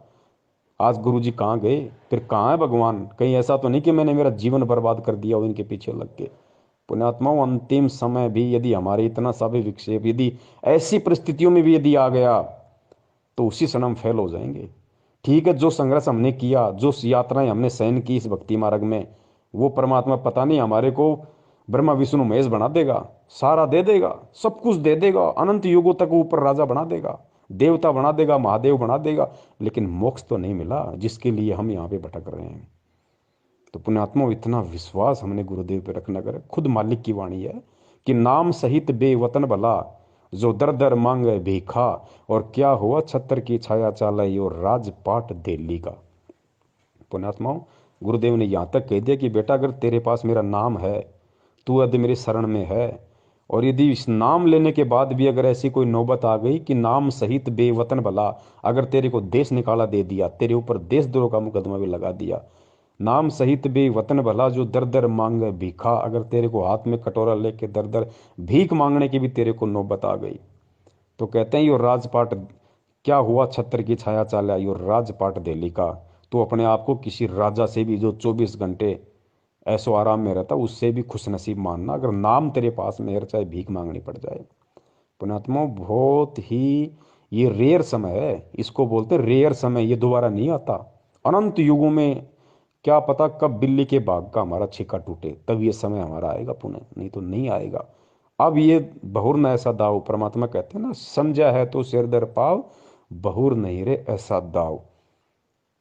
आज गुरुजी कहाँ गए? फिर कहाँ है भगवान? कहीं ऐसा तो नहीं कि मैंने मेरा जीवन बर्बाद कर दिया हो इनके पीछे लग के। पुण्यात्माओं, अंतिम समय भी यदि हमारे इतना सा भी विक्षेप, यदि ऐसी परिस्थितियों में भी यदि आ गया, तो उसी क्षण हम फेल हो जाएंगे। ठीक है, जो संघर्ष हमने किया, जो यात्राएं हमने सहन की इस भक्ति मार्ग में, वो परमात्मा पता नहीं हमारे को ब्रह्मा विष्णु महेश बना देगा, सारा दे देगा, सब कुछ दे देगा, अनंत युगों तक ऊपर राजा बना देगा, देवता बना देगा, महादेव बना देगा, लेकिन मोक्ष तो नहीं मिला जिसके लिए हम यहाँ पे भटक रहे हैं। तो पुण्यात्मा, इतना विश्वास हमने गुरुदेव पे रखना करे। खुद मालिक की वाणी है कि नाम सहित बेवतन भला, जो दर दर मांगे भीखा, और क्या हुआ छत्र की छाया चालाई, और राजपाट दिल्ली का। पुण्यात्माओं, गुरुदेव ने यहाँ तक कह दिया कि बेटा, अगर तेरे पास मेरा नाम है, तू यदि मेरे शरण में है, और यदि इस नाम लेने के बाद भी अगर ऐसी कोई नौबत आ गई कि नाम सहित बेवतन भला, अगर तेरे को देश निकाला दे दिया, तेरे ऊपर देशद्रोह का मुकदमा भी लगा दिया, नाम सहित बेवतन भला, जो दर दर मांगे भीखा, अगर तेरे को हाथ में कटोरा लेके दर दर भीख मांगने की भी तेरे को नौबत आ गई, तो कहते हैं यो राजपाट, क्या हुआ छत्र की छाया चाला, यो राजपाट दिल्ली का। तो अपने आप को किसी राजा से भी जो 24 घंटे ऐसो आराम में रहता, उससे भी खुश नसीब मानना, अगर नाम तेरे पास में है, चाहे भीख मांगनी पड़ जाए। पुण्यात्मा, बहुत ही ये रेयर समय है, इसको बोलते रेयर समय, ये दोबारा नहीं आता। अनंत युगों में क्या पता कब बिल्ली के बाग का हमारा छिक्का टूटे, तब ये समय हमारा आएगा पुनः, नहीं तो नहीं आएगा। अब ये बहुर न ऐसा दाव, परमात्मा कहते हैं ना, समझा है तो सिर दर पाव, बहुर नहीं रे ऐसा दाव।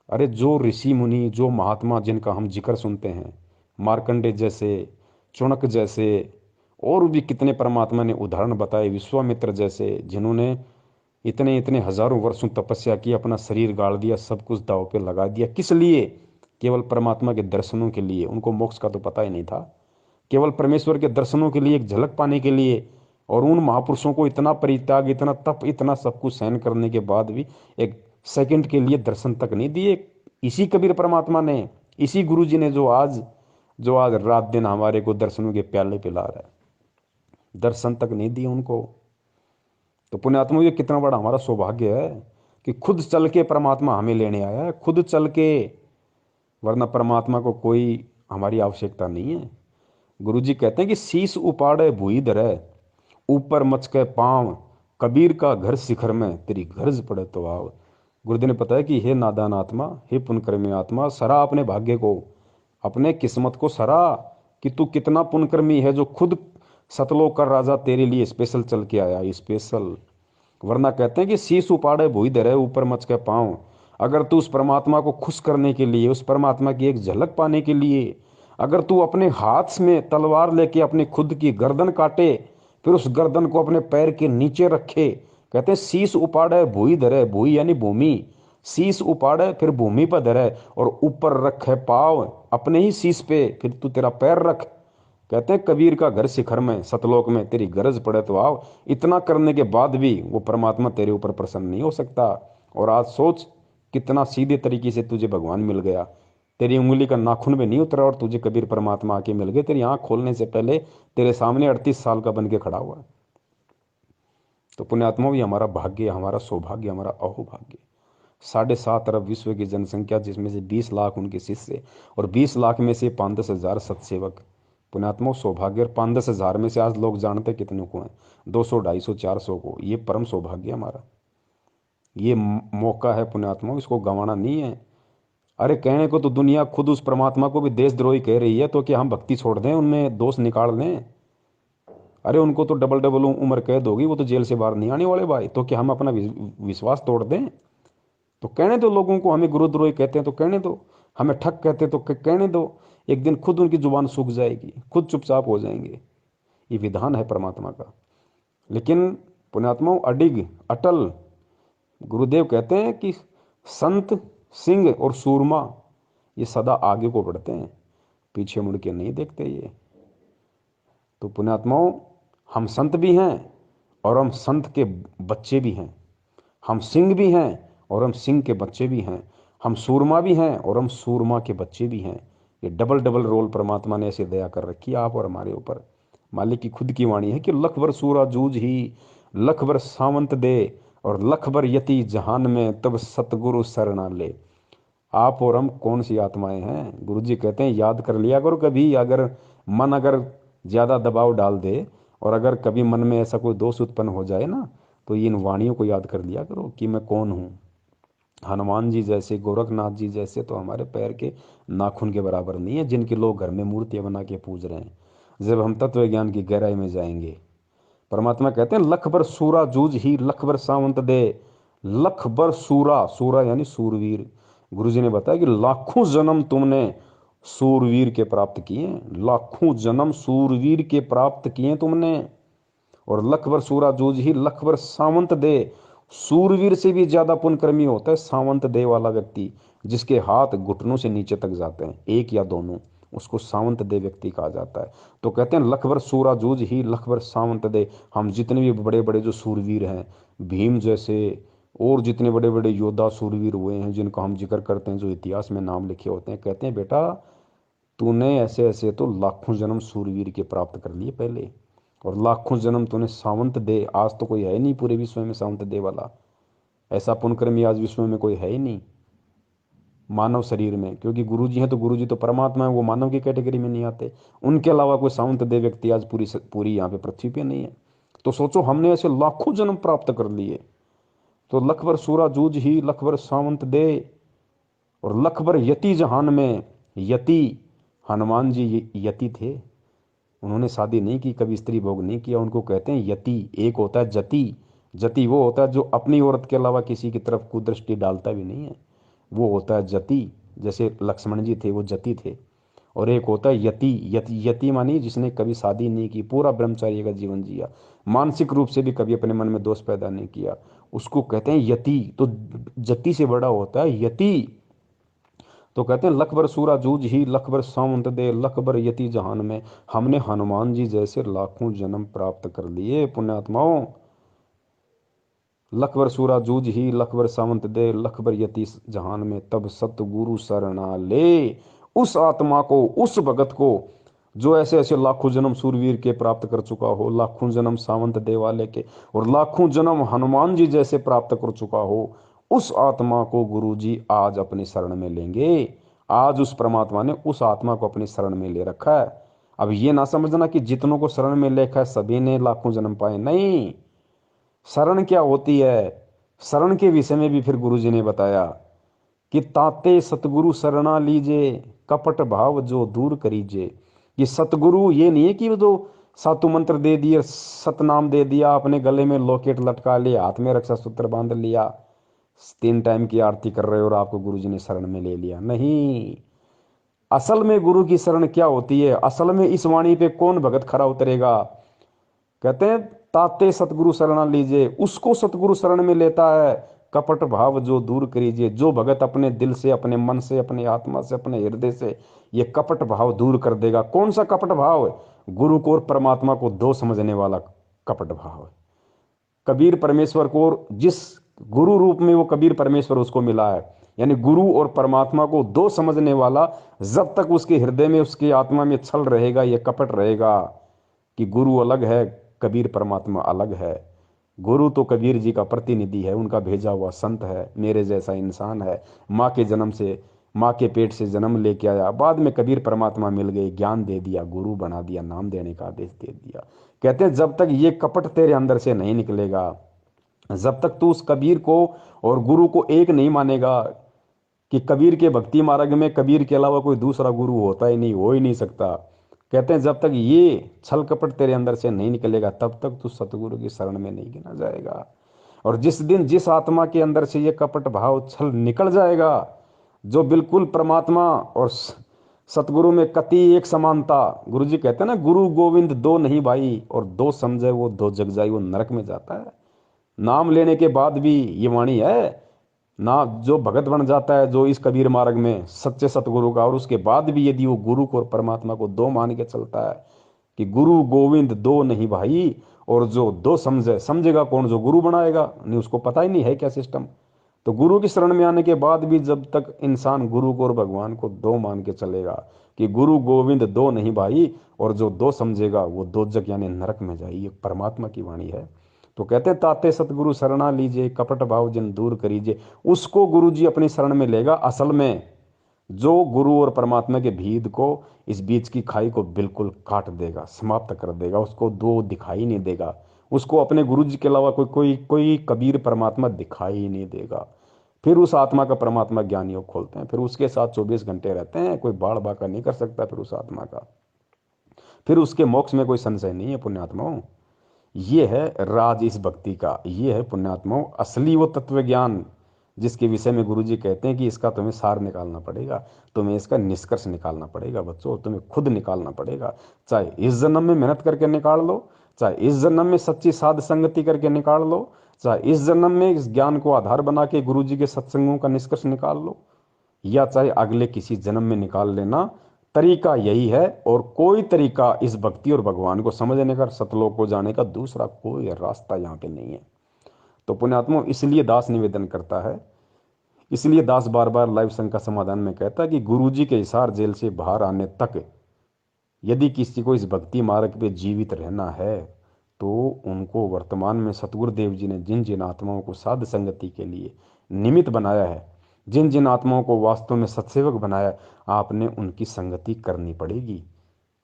अरे जो ऋषि मुनि, जो महात्मा जिनका हम जिक्र सुनते हैं, मार्कंडे जैसे, चुणक जैसे, और भी कितने परमात्मा ने उदाहरण बताए, विश्वामित्र जैसे, जिन्होंने इतने इतने हजारों वर्षों तपस्या की, अपना शरीर गाड़ दिया, सब कुछ दाव पे लगा दिया, किस लिए? केवल परमात्मा के दर्शनों के लिए। उनको मोक्ष का तो पता ही नहीं था, केवल परमेश्वर के दर्शनों के लिए, एक झलक पाने के लिए। और उन महापुरुषों को इतना परित्याग, इतना तप, इतना सब कुछ सहन करने के बाद भी एक सेकंड के लिए दर्शन तक नहीं दिए। इसी कबीर परमात्मा ने, इसी गुरु जी ने, जो आज रात दिन हमारे को दर्शनों के प्याले पिला रहा है, दर्शन तक नहीं दिए उनको। तो पुण्यात्मा, ये कितना बड़ा हमारा सौभाग्य है कि खुद चल के परमात्मा हमें लेने आया है, खुद चल के, वरना परमात्मा को कोई हमारी आवश्यकता नहीं है। गुरुजी कहते हैं कि शीश उपाड़े भूई धरे, ऊपर मचके पांव, कबीर का घर शिखर में, तेरी गर्ज पड़े तो आव। गुरुदेव ने बताया कि हे नादान आत्मा, हे पुण्यकर्मी आत्मा, सरा अपने भाग्य को, अपने किस्मत को सरा, कि तू कितना पुण्यकर्मी है, जो खुद सतलोक का राजा तेरे लिए स्पेशल चल के आया, स्पेशल। वरना कहते हैं कि शीश उपाड़े भूई धरे, ऊपर मचके पांव। अगर तू उस परमात्मा को खुश करने के लिए, उस परमात्मा की एक झलक पाने के लिए, अगर तू अपने हाथ में तलवार लेके अपने खुद की गर्दन काटे, फिर उस गर्दन को अपने पैर के नीचे रखे, कहते हैं शीश उपाड़े भूई धरे, भूई यानी भूमि, शीश उपाड़े फिर भूमि पर धरे, और ऊपर रखे पाव, अपने ही शीश पे फिर तू तेरा पैर रख। कहते हैं कबीर का घर शिखर में, सतलोक में, तेरी गरज पड़े तो आओ। इतना करने के बाद भी वो परमात्मा तेरे ऊपर प्रसन्न नहीं हो सकता। और आज सोच, कितना सीधे तरीके से तुझे भगवान मिल गया, तेरी उंगली का नाखून में नहीं उतरा और तुझे कबीर परमात्मा आके मिल गए, तेरी आंख खोलने से पहले तेरे सामने 38 साल का बन के खड़ा हुआ। तो पुण्यात्मा, भी हमारा भाग्य, हमारा सौभाग्य, हमारा अहोभाग्य। 7.5 अरब विश्व की जनसंख्या, जिसमें से 20 लाख उनके शिष्य, और 20 लाख में से 5-10 हजार सत्सेवक। पुण्यात्मा सौभाग्य, और 5-10 हज़ार में से आज लोग जानते कितने को हैं, 200, 250, 400 को। ये परम सौभाग्य हमारा, ये मौका है पुण्यात्मा, इसको गंवाना नहीं है। अरे कहने को तो दुनिया खुद उस परमात्मा को भी देशद्रोही कह रही है, तो क्या हम भक्ति छोड़ दें, उनमें दोष निकाल लें? अरे उनको तो डबल डबल उम्र कैद होगी, वो तो जेल से बाहर नहीं आने वाले भाई। तो क्या हम अपना विश्वास तोड़ दें? तो कहने दो लोगों को, हमें गुरुद्रोही कहते हैं तो कहने दो, हमें ठग कहते हैं तो कहने दो। एक दिन खुद उनकी जुबान सूख जाएगी, खुद चुपचाप हो जाएंगे। ये विधान है परमात्मा का। लेकिन पुण्यात्माओं, अडिग अटल गुरुदेव कहते हैं कि संत, सिंह और सूरमा ये सदा आगे को बढ़ते हैं, पीछे मुड़ के नहीं देखते ये। तो पुण्यात्माओं, हम संत भी हैं और हम संत के बच्चे भी हैं, हम सिंह भी हैं और हम सिंह के बच्चे भी हैं, हम सूरमा भी हैं और हम सूरमा के बच्चे भी हैं। ये डबल डबल रोल परमात्मा ने ऐसे दया कर रखी है आप और हमारे ऊपर। मालिक की खुद की वाणी है कि लख भर सूरा जूझ ही, लख भर सावंत दे, और लख भर यति जहान में, तब सतगुरु शरणा ले। आप और हम कौन सी आत्माएं हैं? गुरु जी कहते हैं याद कर लिया करो कभी, अगर मन अगर ज़्यादा दबाव डाल दे और अगर कभी मन में ऐसा कोई दोष उत्पन्न हो जाए ना, तो इन वाणियों को याद कर लिया करो कि मैं कौन हूँ। हनुमान जी जैसे, गोरखनाथ जी जैसे तो हमारे पैर के नाखून के बराबर नहीं है, जिनके लोग घर में मूर्तियाँ बना के पूज रहे हैं। जब हम तत्व ज्ञान की गहराई में जाएंगे, परमात्मा कहते हैं लख भर सूरा जूझ ही, लख भर सावंत दे। लख भर सूरा, सूरा यानी सूरवीर। गुरु जी ने बताया कि लाखों जन्म तुमने सूरवीर के प्राप्त किए, लाखों जन्म सूरवीर के प्राप्त किए तुमने। और लख भर सूरा जूझ ही, लख भर सावंत दे। सूरवीर से भी ज्यादा पुण्यकर्मी होता है सावंत दे वाला व्यक्ति, जिसके हाथ घुटनों से नीचे तक जाते हैं, एक या दोनों, उसको सावंत दे व्यक्ति कहा जाता है। तो कहते हैं लख भर सूरा जूझ ही, लख भर सावंत दे। हम जितने भी बड़े बड़े जो सूरवीर हैं, भीम जैसे और जितने बड़े बड़े योद्धा सूरवीर हुए हैं, जिनका हम जिक्र करते हैं, जो इतिहास में नाम लिखे होते हैं, कहते हैं बेटा तूने ऐसे ऐसे तो लाखों जन्म सूरवीर के प्राप्त कर लिए पहले, और लाखों जन्म तूने सावंत दे। आज तो कोई है नहीं पूरे विश्व में सावंत दे वाला, ऐसा पुण्यकर्मी आज विश्व में कोई है ही नहीं मानव शरीर में। क्योंकि गुरुजी हैं तो गुरुजी तो परमात्मा है, वो मानव की कैटेगरी में नहीं आते। उनके अलावा कोई सावंत दे व्यक्ति आज पूरी यहाँ पे पृथ्वी पे नहीं है। तो सोचो हमने ऐसे लाखों जन्म प्राप्त कर लिए। तो लख भर सूरा जूझ ही, लख भर सावंत दे, और लख भर यति जहान में। यति, हनुमान जी यति थे, उन्होंने शादी नहीं की, कभी स्त्री भोग नहीं किया, उनको कहते हैं यति। एक होता है जति, जति वो होता है जो अपनी औरत के अलावा किसी की तरफ कुदृष्टि डालता भी नहीं है, वो होता है जति। जैसे लक्ष्मण जी थे, वो जति थे। और एक होता है यति, यति मानी जिसने कभी शादी नहीं की, पूरा ब्रह्मचार्य का जीवन जिया, मानसिक रूप से भी कभी अपने मन में दोष पैदा नहीं किया, उसको कहते हैं यति। तो जति से बड़ा होता है यति। तो कहते हैं लख भर सूरा जूझ ही, लख भर सावंत दे, लख भर यति जहान में। हमने हनुमान जी जैसे लाखों जन्म प्राप्त कर लिए पुण्यात्माओं। लख भर सूरा जूझ ही, लख भर सावंत दे, लख भर यति जहान में, तब सतगुरु शरणा ले। उस आत्मा को, उस भगत को जो ऐसे ऐसे लाखों जन्म सूरवीर के प्राप्त कर चुका हो, लाखों जन्म सावंत दे वाले के, और लाखों जन्म हनुमान जी जैसे प्राप्त कर चुका हो, उस आत्मा को गुरु जी आज अपनी शरण में लेंगे। आज उस परमात्मा ने उस आत्मा को अपनी शरण में ले रखा है। अब ये ना समझना कि जितनों को शरण में लेखा है सभी ने लाखों जन्म पाए, नहीं। शरण क्या होती है, शरण के विषय में भी फिर गुरु जी ने बताया कि ताते सतगुरु शरणा लीजे, कपट भाव जो दूर करीजे। ये सतगुरु ये नहीं है कि वो जो सातु मंत्र दे दिए, सतनाम दे दिया, अपने गले में लॉकेट लटका लिया, हाथ में रक्षा सूत्र बांध लिया, 3 टाइम की आरती कर रहे हो और आपको गुरु जी ने शरण में ले लिया, नहीं। असल में गुरु की शरण क्या होती है, असल में इस वाणी पे कौन भगत खरा उतरेगा? कहते हैं ताते सतगुरु शरणा लीजिए, उसको सतगुरु शरण में लेता है। कपट भाव जो दूर करीजिए, जो भगत अपने दिल से, अपने मन से, अपने आत्मा से, अपने हृदय से ये कपट भाव दूर कर देगा। कौन सा कपट भाव है? गुरु को और परमात्मा को दो समझने वाला कपट भाव है। कबीर परमेश्वर को, जिस गुरु रूप में वो कबीर परमेश्वर उसको मिला है, यानी गुरु और परमात्मा को दो समझने वाला, जब तक उसके हृदय में, उसकी आत्मा में छल रहेगा, ये कपट रहेगा कि गुरु अलग है, कबीर परमात्मा अलग है। गुरु तो कबीर जी का प्रतिनिधि है, उनका भेजा हुआ संत है, मेरे जैसा इंसान है, माँ के जन्म से, माँ के पेट से जन्म लेके आया, बाद में कबीर परमात्मा मिल गए, ज्ञान दे दिया, गुरु बना दिया, नाम देने का आदेश दे दिया। कहते हैं जब तक ये कपट तेरे अंदर से नहीं निकलेगा, जब तक तू उस कबीर को और गुरु को एक नहीं मानेगा कि कबीर के भक्ति मार्ग में कबीर के अलावा कोई दूसरा गुरु होता ही नहीं, हो ही नहीं सकता। कहते हैं जब तक ये छल कपट तेरे अंदर से नहीं निकलेगा तब तक तू सतगुरु की शरण में नहीं गिना जाएगा। और जिस दिन जिस आत्मा के अंदर से ये कपट भाव छल निकल जाएगा, जो बिल्कुल परमात्मा और सतगुरु में कति एक समानता, गुरु जी कहते हैं ना, गुरु गोविंद दो नहीं भाई, और दो समझे वो दो जग जाई, वो नरक में जाता है। नाम लेने के बाद भी ये वाणी है ना, जो भगत बन जाता है जो इस कबीर मार्ग में सच्चे सतगुरु का, और उसके बाद भी यदि वो गुरु को और परमात्मा को दो मान के चलता है कि गुरु गोविंद दो नहीं भाई, और जो दो समझे, समझेगा कौन, जो गुरु बनाएगा, नहीं उसको पता ही नहीं है क्या सिस्टम। तो गुरु की शरण में आने के बाद भी जब तक इंसान गुरु को और भगवान को दो मान के चलेगा कि गुरु गोविंद दो नहीं भाई, और जो दो समझेगा वो दो जग यानी नरक में जाए, ये परमात्मा की वाणी है। तो कहते ताते सतगुरु शरणा लीजिए, कपट भाव जिन दूर करीजिए, उसको गुरु जी अपनी शरण में लेगा असल में, जो गुरु और परमात्मा के भीद को, इस बीच की खाई को बिल्कुल काट देगा, समाप्त कर देगा, उसको दो दिखाई नहीं देगा, उसको अपने गुरु जी के अलावा कोई कोई कोई कबीर परमात्मा दिखाई ही नहीं देगा। फिर उस आत्मा का परमात्मा ज्ञान योग खोलते हैं, फिर उसके साथ 24 घंटे रहते हैं, कोई बाढ़ बाका नहीं कर सकता फिर उस आत्मा का, फिर उसके मोक्ष में कोई संशय नहीं है पुण्यात्माओं। ये है राज इस भक्ति का, ये है पुण्यात्माओं असली वो तत्व ज्ञान, जिसके विषय में गुरुजी कहते हैं कि इसका तुम्हें सार निकालना पड़ेगा, तुम्हें इसका निष्कर्ष निकालना पड़ेगा बच्चों, तुम्हें खुद निकालना पड़ेगा। चाहे इस जन्म में मेहनत करके निकाल लो, चाहे इस जन्म में सच्ची साध संगति करके निकाल लो, चाहे इस जन्म में इस ज्ञान को आधार बना के गुरुजी के सत्संगों का निष्कर्ष निकाल लो, या चाहे अगले किसी जन्म में निकाल लेना, तरीका यही है। और कोई तरीका इस भक्ति और भगवान को समझने का, सतलोक को जाने का दूसरा कोई रास्ता यहाँ पे नहीं है। तो पुण्यात्मा इसलिए दास निवेदन करता है, इसलिए दास बार बार लाइव संघ का समाधान में कहता है कि गुरुजी के हिसार जेल से बाहर आने तक यदि किसी को इस भक्ति मार्ग पे जीवित रहना है तो उनको वर्तमान में सतगुरुदेव जी ने जिन जिन आत्माओं को साध संगति के लिए निमित्त बनाया है, जिन जिन आत्माओं को वास्तव में सत्सेवक बनाया, आपने उनकी संगति करनी पड़ेगी।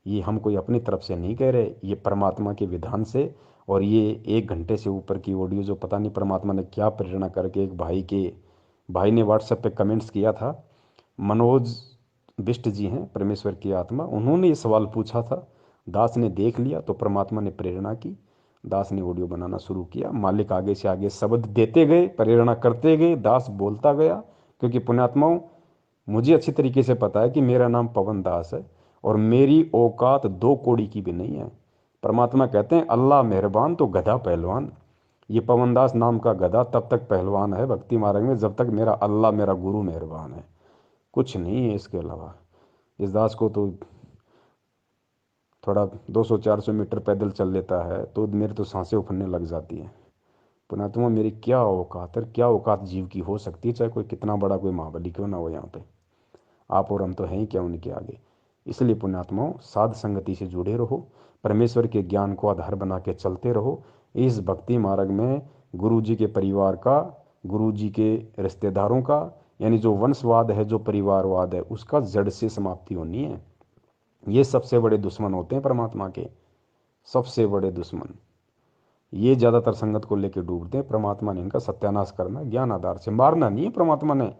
ये हम कोई अपनी तरफ से नहीं कह रहे, ये परमात्मा के विधान से। और ये 1 घंटे से ऊपर की ऑडियो जो पता नहीं परमात्मा ने क्या प्रेरणा करके, एक भाई ने व्हाट्सएप पे कमेंट्स किया था, मनोज बिष्ट जी हैं परमेश्वर की आत्मा, उन्होंने ये सवाल पूछा था, दास ने देख लिया तो परमात्मा ने प्रेरणा की, दास ने ऑडियो बनाना शुरू किया। मालिक आगे से आगे शब्द देते गए, प्रेरणा करते गए, दास बोलता गया। क्योंकि पुण्यात्माओं मुझे अच्छी तरीके से पता है कि मेरा नाम पवन दास है और मेरी औकात 2 कौड़ी की भी नहीं है। परमात्मा कहते हैं अल्लाह मेहरबान तो गधा पहलवान। ये पवन दास नाम का गधा तब तक पहलवान है भक्ति मार्ग में जब तक मेरा अल्लाह मेरा गुरु मेहरबान है, कुछ नहीं है इसके अलावा। इस दास को तो थोड़ा 200-400 मीटर पैदल चल लेता है तो मेरे तो सांसें उफरने लग जाती हैं। पुण्यात्मा मेरी क्या औकात है, क्या औकात जीव की हो सकती है, चाहे कोई कितना बड़ा कोई महाबली क्यों ना हो यहाँ पे। आप और हम तो हैं ही क्या उनके आगे। इसलिए पुण्यात्माओं साध संगति से जुड़े रहो, परमेश्वर के ज्ञान को आधार बना के चलते रहो। इस भक्ति मार्ग में गुरु जी के परिवार का, गुरु जी के रिश्तेदारों का, यानी जो वंशवाद है, जो परिवारवाद है, उसका जड़ से समाप्ति होनी है। ये सबसे बड़े दुश्मन होते हैं परमात्मा के, सबसे बड़े दुश्मन। ये ज़्यादातर संगत को लेकर डूबते हैं। परमात्मा ने इनका सत्यानाश करना, ज्ञान आधार से मारना नहीं है। परमात्मा ने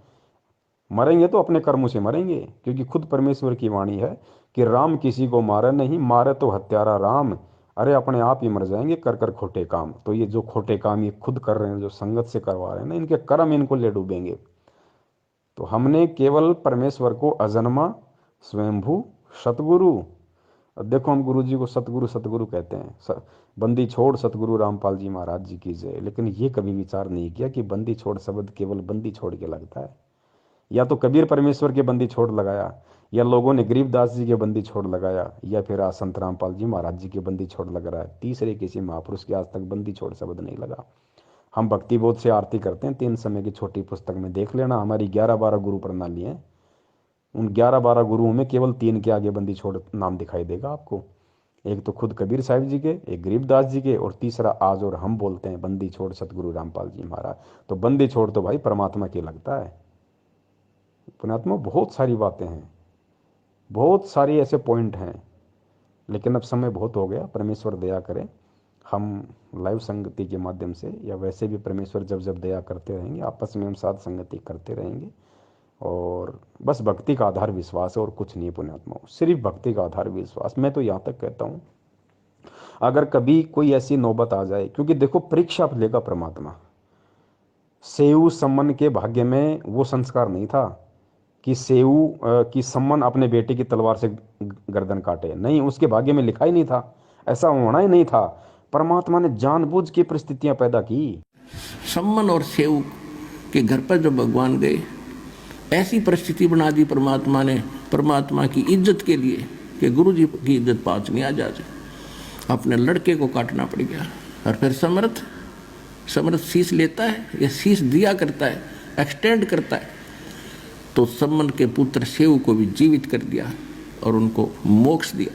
मरेंगे तो अपने कर्मों से मरेंगे, क्योंकि खुद परमेश्वर की वाणी है कि राम किसी को मारे नहीं, मारे तो हत्यारा राम। अरे अपने आप ही मर जाएंगे कर कर खोटे काम। तो ये जो खोटे काम ये खुद कर रहे हैं, जो संगत से करवा रहे हैं ना, इनके कर्म इनको ले डूबेंगे। तो हमने केवल परमेश्वर को अजन्मा स्वयंभू सतगुरु, अब देखो हम गुरु जी को सतगुरु सतगुरु कहते हैं, बंदी छोड़ सतगुरु रामपाल जी महाराज जी की जय। लेकिन ये कभी विचार नहीं किया कि बंदी छोड़ शब्द केवल बंदी छोड़ के लगता है, या तो कबीर परमेश्वर के बंदी छोड़ लगाया, या लोगों ने गरीबदास जी के बंदी छोड़ लगाया, या फिर आज संत रामपाल जी महाराज जी के बंदी छोड़ लग रहा है। तीसरे किसी महापुरुष के आज तक बंदी छोड़ शब्द नहीं लगा। हम भक्ति बोध से आरती करते हैं, 3 समय की छोटी पुस्तक में देख लेना, हमारी 11-12 गुरु प्रणाली है। उन 11-12 गुरुओं में केवल 3 के आगे बंदी छोड़ नाम दिखाई देगा आपको। एक तो खुद कबीर साहिब जी के, एक गरीबदास जी के, और तीसरा आज और हम बोलते हैं बंदी छोड़ सतगुरु रामपाल जी महाराज। तो बंदी छोड़ तो भाई परमात्मा के लगता है। पुण्यात्मा बहुत सारी बातें हैं, बहुत सारी ऐसे पॉइंट हैं, लेकिन अब समय बहुत हो गया। परमेश्वर दया करें, हम लाइव संगति के माध्यम से या वैसे भी परमेश्वर जब जब दया करते रहेंगे, आपस में हम साथ संगति करते रहेंगे। और बस भक्ति का आधार विश्वास है और कुछ नहीं पुण्यात्मा, सिर्फ भक्ति का आधार विश्वास। मैं तो यहाँ तक कहता हूँ, अगर कभी कोई ऐसी नौबत आ जाए, क्योंकि देखो परीक्षा लेगा परमात्मा। सेऊ सम्मन के भाग्य में वो संस्कार नहीं था कि सेऊ की सम्मन अपने बेटे की तलवार से गर्दन काटे, नहीं, उसके भाग्य में लिखा ही नहीं था, ऐसा होना ही नहीं था। परमात्मा ने जानबूझ के परिस्थितियां पैदा की। सम्मन और सेऊ के घर पर जब भगवान गए, ऐसी परिस्थिति बना दी परमात्मा ने, परमात्मा की इज्जत के लिए कि गुरु जी की इज्जत पाँच नहीं आ जाए, अपने लड़के को काटना पड़ गया। और फिर समर्थ शीश लेता है या शीश दिया करता है, एक्सटेंड करता है, तो सम्मन के पुत्र सेऊ को भी जीवित कर दिया और उनको मोक्ष दिया।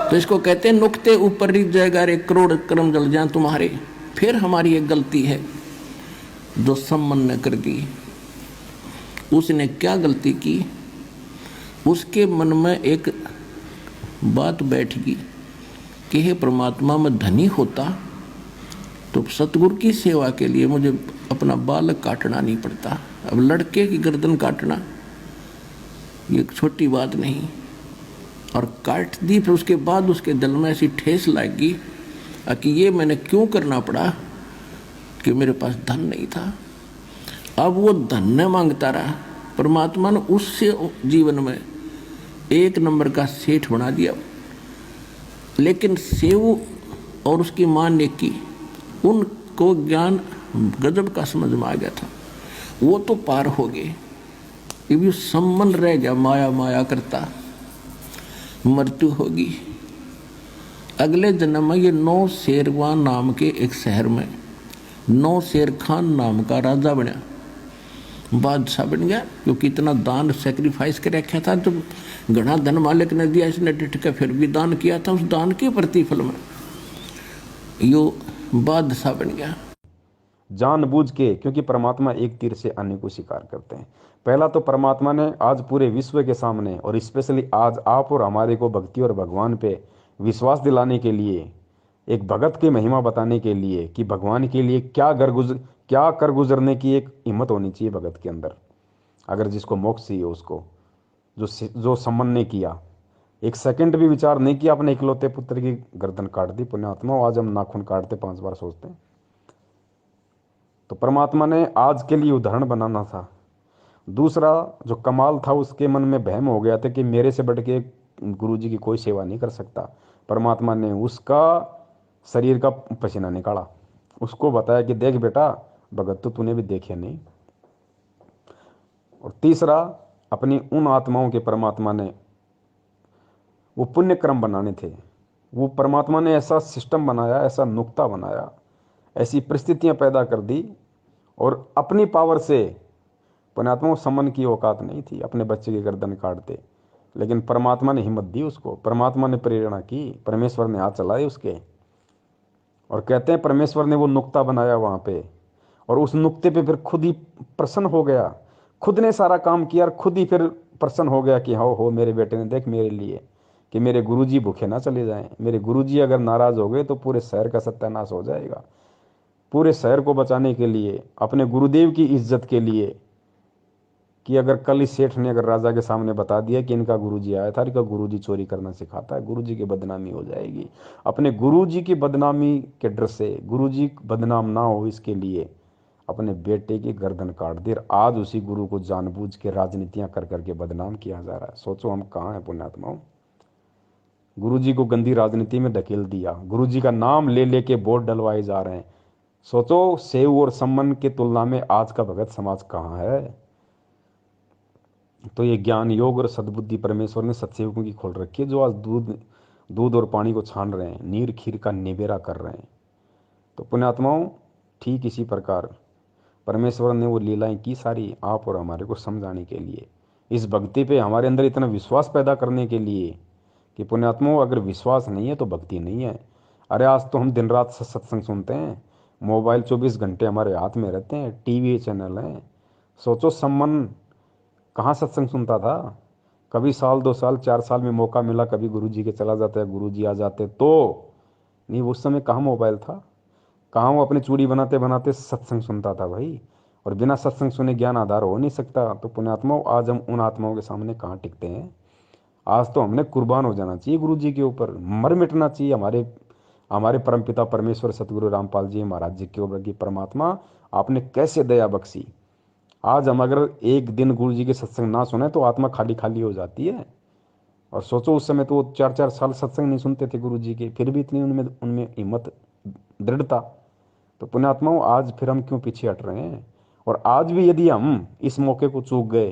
तो इसको कहते हैं नुक्ते ऊपर रिझ जाएगा रे, करोड़ कर्म जल जाए तुम्हारे। फिर हमारी एक गलती है जो सम्मन ने कर दी। उसने क्या गलती की? उसके मन में एक बात बैठ गई कि हे परमात्मा, मैं धनी होता तो सतगुरु की सेवा के लिए मुझे अपना बालक काटना नहीं पड़ता। अब लड़के की गर्दन काटना ये छोटी बात नहीं। और काट दी, फिर उसके बाद उसके दिल में ऐसी ठेस लगी कि ये मैंने क्यों करना पड़ा कि मेरे पास धन नहीं था। अब वो धन न मांगता रहा, परमात्मा ने उससे जीवन में एक नंबर का सेठ बना दिया। लेकिन सेऊ और उसकी मां ने की, उनको ज्ञान गजब का समझ में आ गया था, वो तो पार हो गए। ये भी सम्मन रह गया, माया माया करता, मृत्यु होगी। अगले जन्म में ये नौ शेरवान नाम के एक शहर में नौ शेर खान नाम का राजा बना, बादशाह बन गया, क्योंकि इतना दान सेक्रीफाइस कर रखा था। जब घना धन मालिक ने दिया, इसने डिट के फिर भी दान किया था, उस दान के प्रतिफल में यो बादशाह बन गया। जानबूझ के, क्योंकि परमात्मा एक तीर से अन्य को शिकार करते हैं। पहला तो परमात्मा ने आज पूरे विश्व के सामने और स्पेशली आज आप और हमारे को भक्ति और भगवान पे विश्वास दिलाने के लिए, एक भगत की महिमा बताने के लिए कि भगवान के लिए क्या कर गुजरने की एक हिम्मत होनी चाहिए भगत के अंदर। अगर जिसको मोक्ष चाहिए उसको, जो सम्मन ने किया, एक सेकंड भी विचार नहीं किया, अपने इकलौते पुत्र की गर्दन काट दी। पुण्यात्मा, आज हम नाखून काटते 5 बार सोचते हैं। तो परमात्मा ने आज के लिए उदाहरण बनाना था। दूसरा जो कमाल था, उसके मन में वहम हो गया था कि मेरे से बढ़ के गुरु जी की कोई सेवा नहीं कर सकता। परमात्मा ने उसका शरीर का पसीना निकाला, उसको बताया कि देख बेटा, भगत तो तूने भी देखे नहीं। और तीसरा, अपनी उन आत्माओं के परमात्मा ने वो पुण्य क्रम बनाने थे। वो परमात्मा ने ऐसा सिस्टम बनाया, ऐसा नुक्ता बनाया, ऐसी परिस्थितियां पैदा कर दी, और अपनी पावर से पुण्यात्मा को सम्मन की औकात नहीं थी, अपने बच्चे की गर्दन काटते। लेकिन परमात्मा ने हिम्मत दी उसको, परमात्मा ने प्रेरणा की, परमेश्वर ने हाथ चलाए उसके। और कहते हैं परमेश्वर ने वो नुक्ता बनाया वहाँ पे, और उस नुक्ते पे फिर खुद ही प्रसन्न हो गया, खुद ने सारा काम किया और खुद ही फिर प्रसन्न हो गया कि हो मेरे बेटे ने देख मेरे लिए कि मेरे गुरुजी भूखे ना चले जाएं। मेरे गुरुजी अगर नाराज हो गए तो पूरे शहर का सत्यानाश हो जाएगा। पूरे शहर को बचाने के लिए, अपने गुरुदेव की इज्जत के लिए, कि अगर कल इस सेठ ने अगर राजा के सामने बता दिया कि इनका गुरुजी आया था, इनका गुरुजी चोरी करना सिखाता है, गुरुजी की बदनामी हो जाएगी। अपने गुरुजी की बदनामी के डर से, गुरुजी बदनाम ना हो इसके लिए अपने बेटे की गर्दन काट दी। आज उसी गुरु को जानबूझ के राजनीतियां कर करके बदनाम किया जा रहा है। सोचो हम कहाँ हैं पुण्यात्माओं। गुरुजी को गंदी राजनीति में धकेल दिया, गुरुजी का नाम ले लेके वोट डलवाए जा रहे हैं। सोचो सेव और सम्मन की तुलना में आज का भगत समाज कहाँ है। तो ये ज्ञान योग और सद्बुद्धि परमेश्वर ने सत्सेवकों की खोल रखी है, जो आज दूध और पानी को छान रहे हैं, नीर खीर का निबेरा कर रहे हैं। तो पुण्यात्माओं, ठीक इसी प्रकार परमेश्वर ने वो लीलाएं की सारी आप और हमारे को समझाने के लिए, इस भक्ति पे हमारे अंदर इतना विश्वास पैदा करने के लिए कि पुण्यात्माओं, अगर विश्वास नहीं है तो भक्ति नहीं है। अरे आज तो हम दिन रात सत्संग सुनते हैं, मोबाइल 24 घंटे हमारे हाथ में रहते हैं, टीवी चैनल हैं। सोचो सम्मन कहाँ सत्संग सुनता था। कभी साल 2 साल 4 साल में मौका मिला, कभी गुरुजी के चला जाता है, गुरुजी आ जाते तो नहीं। उस समय कहाँ मोबाइल था, कहाँ वो अपनी चूड़ी बनाते बनाते सत्संग सुनता था भाई। और बिना सत्संग सुने ज्ञान आधार हो नहीं सकता। तो पुण्यात्माओं, आज हम उन आत्माओं के सामने कहाँ टिकते हैं। आज तो हमने कुर्बान हो जाना चाहिए गुरु जी के ऊपर, मर मिटना चाहिए हमारे हमारे परमपिता परमेश्वर सतगुरु रामपाल जी महाराज जी के ऊपर की परमात्मा आपने कैसे दया बख्शी। आज हम अगर एक दिन गुरु जी के सत्संग ना सुने तो आत्मा खाली खाली हो जाती है। और सोचो उस समय तो वो 4 4 साल सत्संग नहीं सुनते थे गुरु जी के, फिर भी इतनी उनमें उनमें हिम्मत, दृढ़ता। तो पुण्यात्माओं, आज फिर हम क्यों पीछे हट रहे हैं। और आज भी यदि हम इस मौके को चूक गए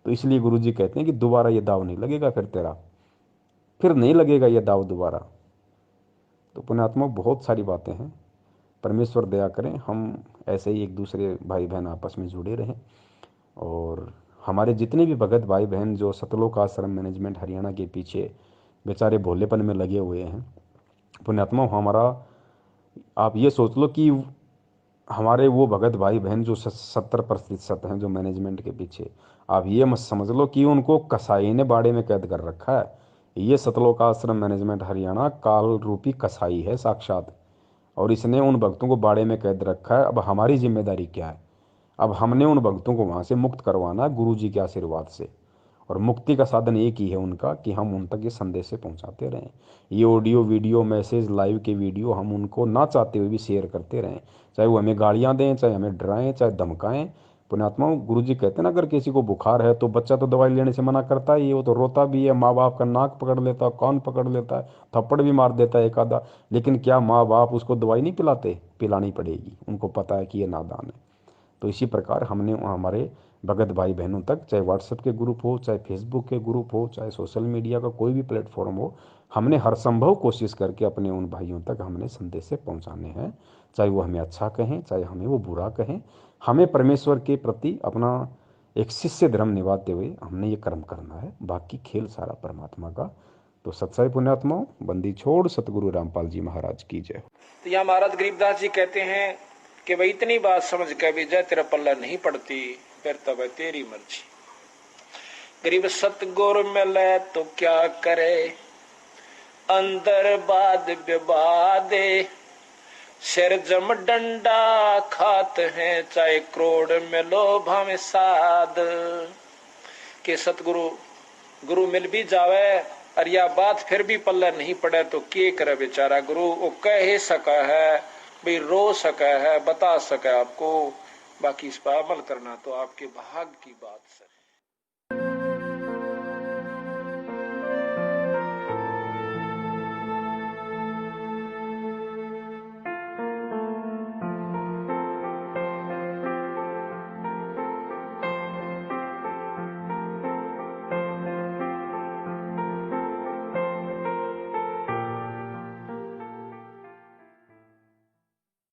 तो इसलिए गुरु जी कहते हैं कि दोबारा ये दाव नहीं लगेगा, फिर नहीं लगेगा ये दाव दोबारा। तो पुण्यात्मा, बहुत सारी बातें हैं। परमेश्वर दया करें हम ऐसे ही एक दूसरे भाई बहन आपस में जुड़े रहें। और हमारे जितने भी भगत भाई बहन जो सतलोक आश्रम मैनेजमेंट हरियाणा के पीछे बेचारे भोलेपन में लगे हुए हैं, पुण्यात्मा हमारा, आप ये सोच लो कि हमारे वो भगत भाई बहन जो 70% हैं जो मैनेजमेंट के पीछे, आप ये मत समझ लो कि उनको कसाई ने बाड़े में कैद कर रखा है। ये सतलोक आश्रम मैनेजमेंट हरियाणा काल रूपी कसाई है साक्षात, और इसने उन भक्तों को बाड़े में कैद रखा है। अब हमारी जिम्मेदारी क्या है। अब हमने उन भक्तों को वहाँ से मुक्त करवाना है गुरु जी के आशीर्वाद से। और मुक्ति का साधन एक ही है उनका, कि हम उन तक ये संदेश से पहुँचाते रहें। ये ऑडियो वीडियो मैसेज लाइव के वीडियो हम उनको ना चाहते हुए भी शेयर करते रहें, चाहे वो हमें गालियाँ दें, चाहे हमें डराएं, चाहे धमकाएं। पुण्यात्माओं, गुरु जी कहते हैं ना, अगर किसी को बुखार है तो बच्चा तो दवाई लेने से मना करता ही है, वो तो रोता भी है, माँ बाप का नाक पकड़ लेता है, कान पकड़ लेता है, थप्पड़ भी मार देता है एक आधा। लेकिन क्या माँ बाप उसको दवाई नहीं पिलाते? पिलानी पड़ेगी, उनको पता है कि ये नादान है। तो इसी प्रकार हमने हमारे भगत भाई बहनों तक, चाहे व्हाट्सएप के ग्रुप हो, चाहे फेसबुक के ग्रुप हो, चाहे सोशल मीडिया का कोई भी प्लेटफॉर्म हो, हमने हर संभव कोशिश करके अपने उन भाइयों तक हमने संदेश से पहुंचाने हैं। चाहे वो हमें अच्छा कहें, चाहे हमें वो बुरा कहें, हमें परमेश्वर के प्रति अपना एक शिष्य धर्म निभाते हुए हमने ये कर्म करना है। बाकी खेल सारा परमात्मा का। तो सत्साई पुण्यात्माओं, बंदी छोड़ सतगुरु रामपाल जी महाराज की जय। तो यहाँ महाराज गरीबदास जी कहते हैं कि भाई इतनी बात समझ के भी जय तेरा पल्ला नहीं पड़ती, फिर तब है तेरी मर्जी। गरीब सतगुरु मिले तो क्या करे, अंदर बाद विवादे, सिर जम डंडा खात हैं, चाहे करोड़ मिलो भावे साध। के सतगुरु गुरु मिल भी जावे और या बात फिर भी पल्ला नहीं पड़े तो के करे बेचारा गुरु। वो कह सका है भाई, रो सका है, बता सका आपको, बाकी इस पर अमल करना तो आपके भाग की बात सर।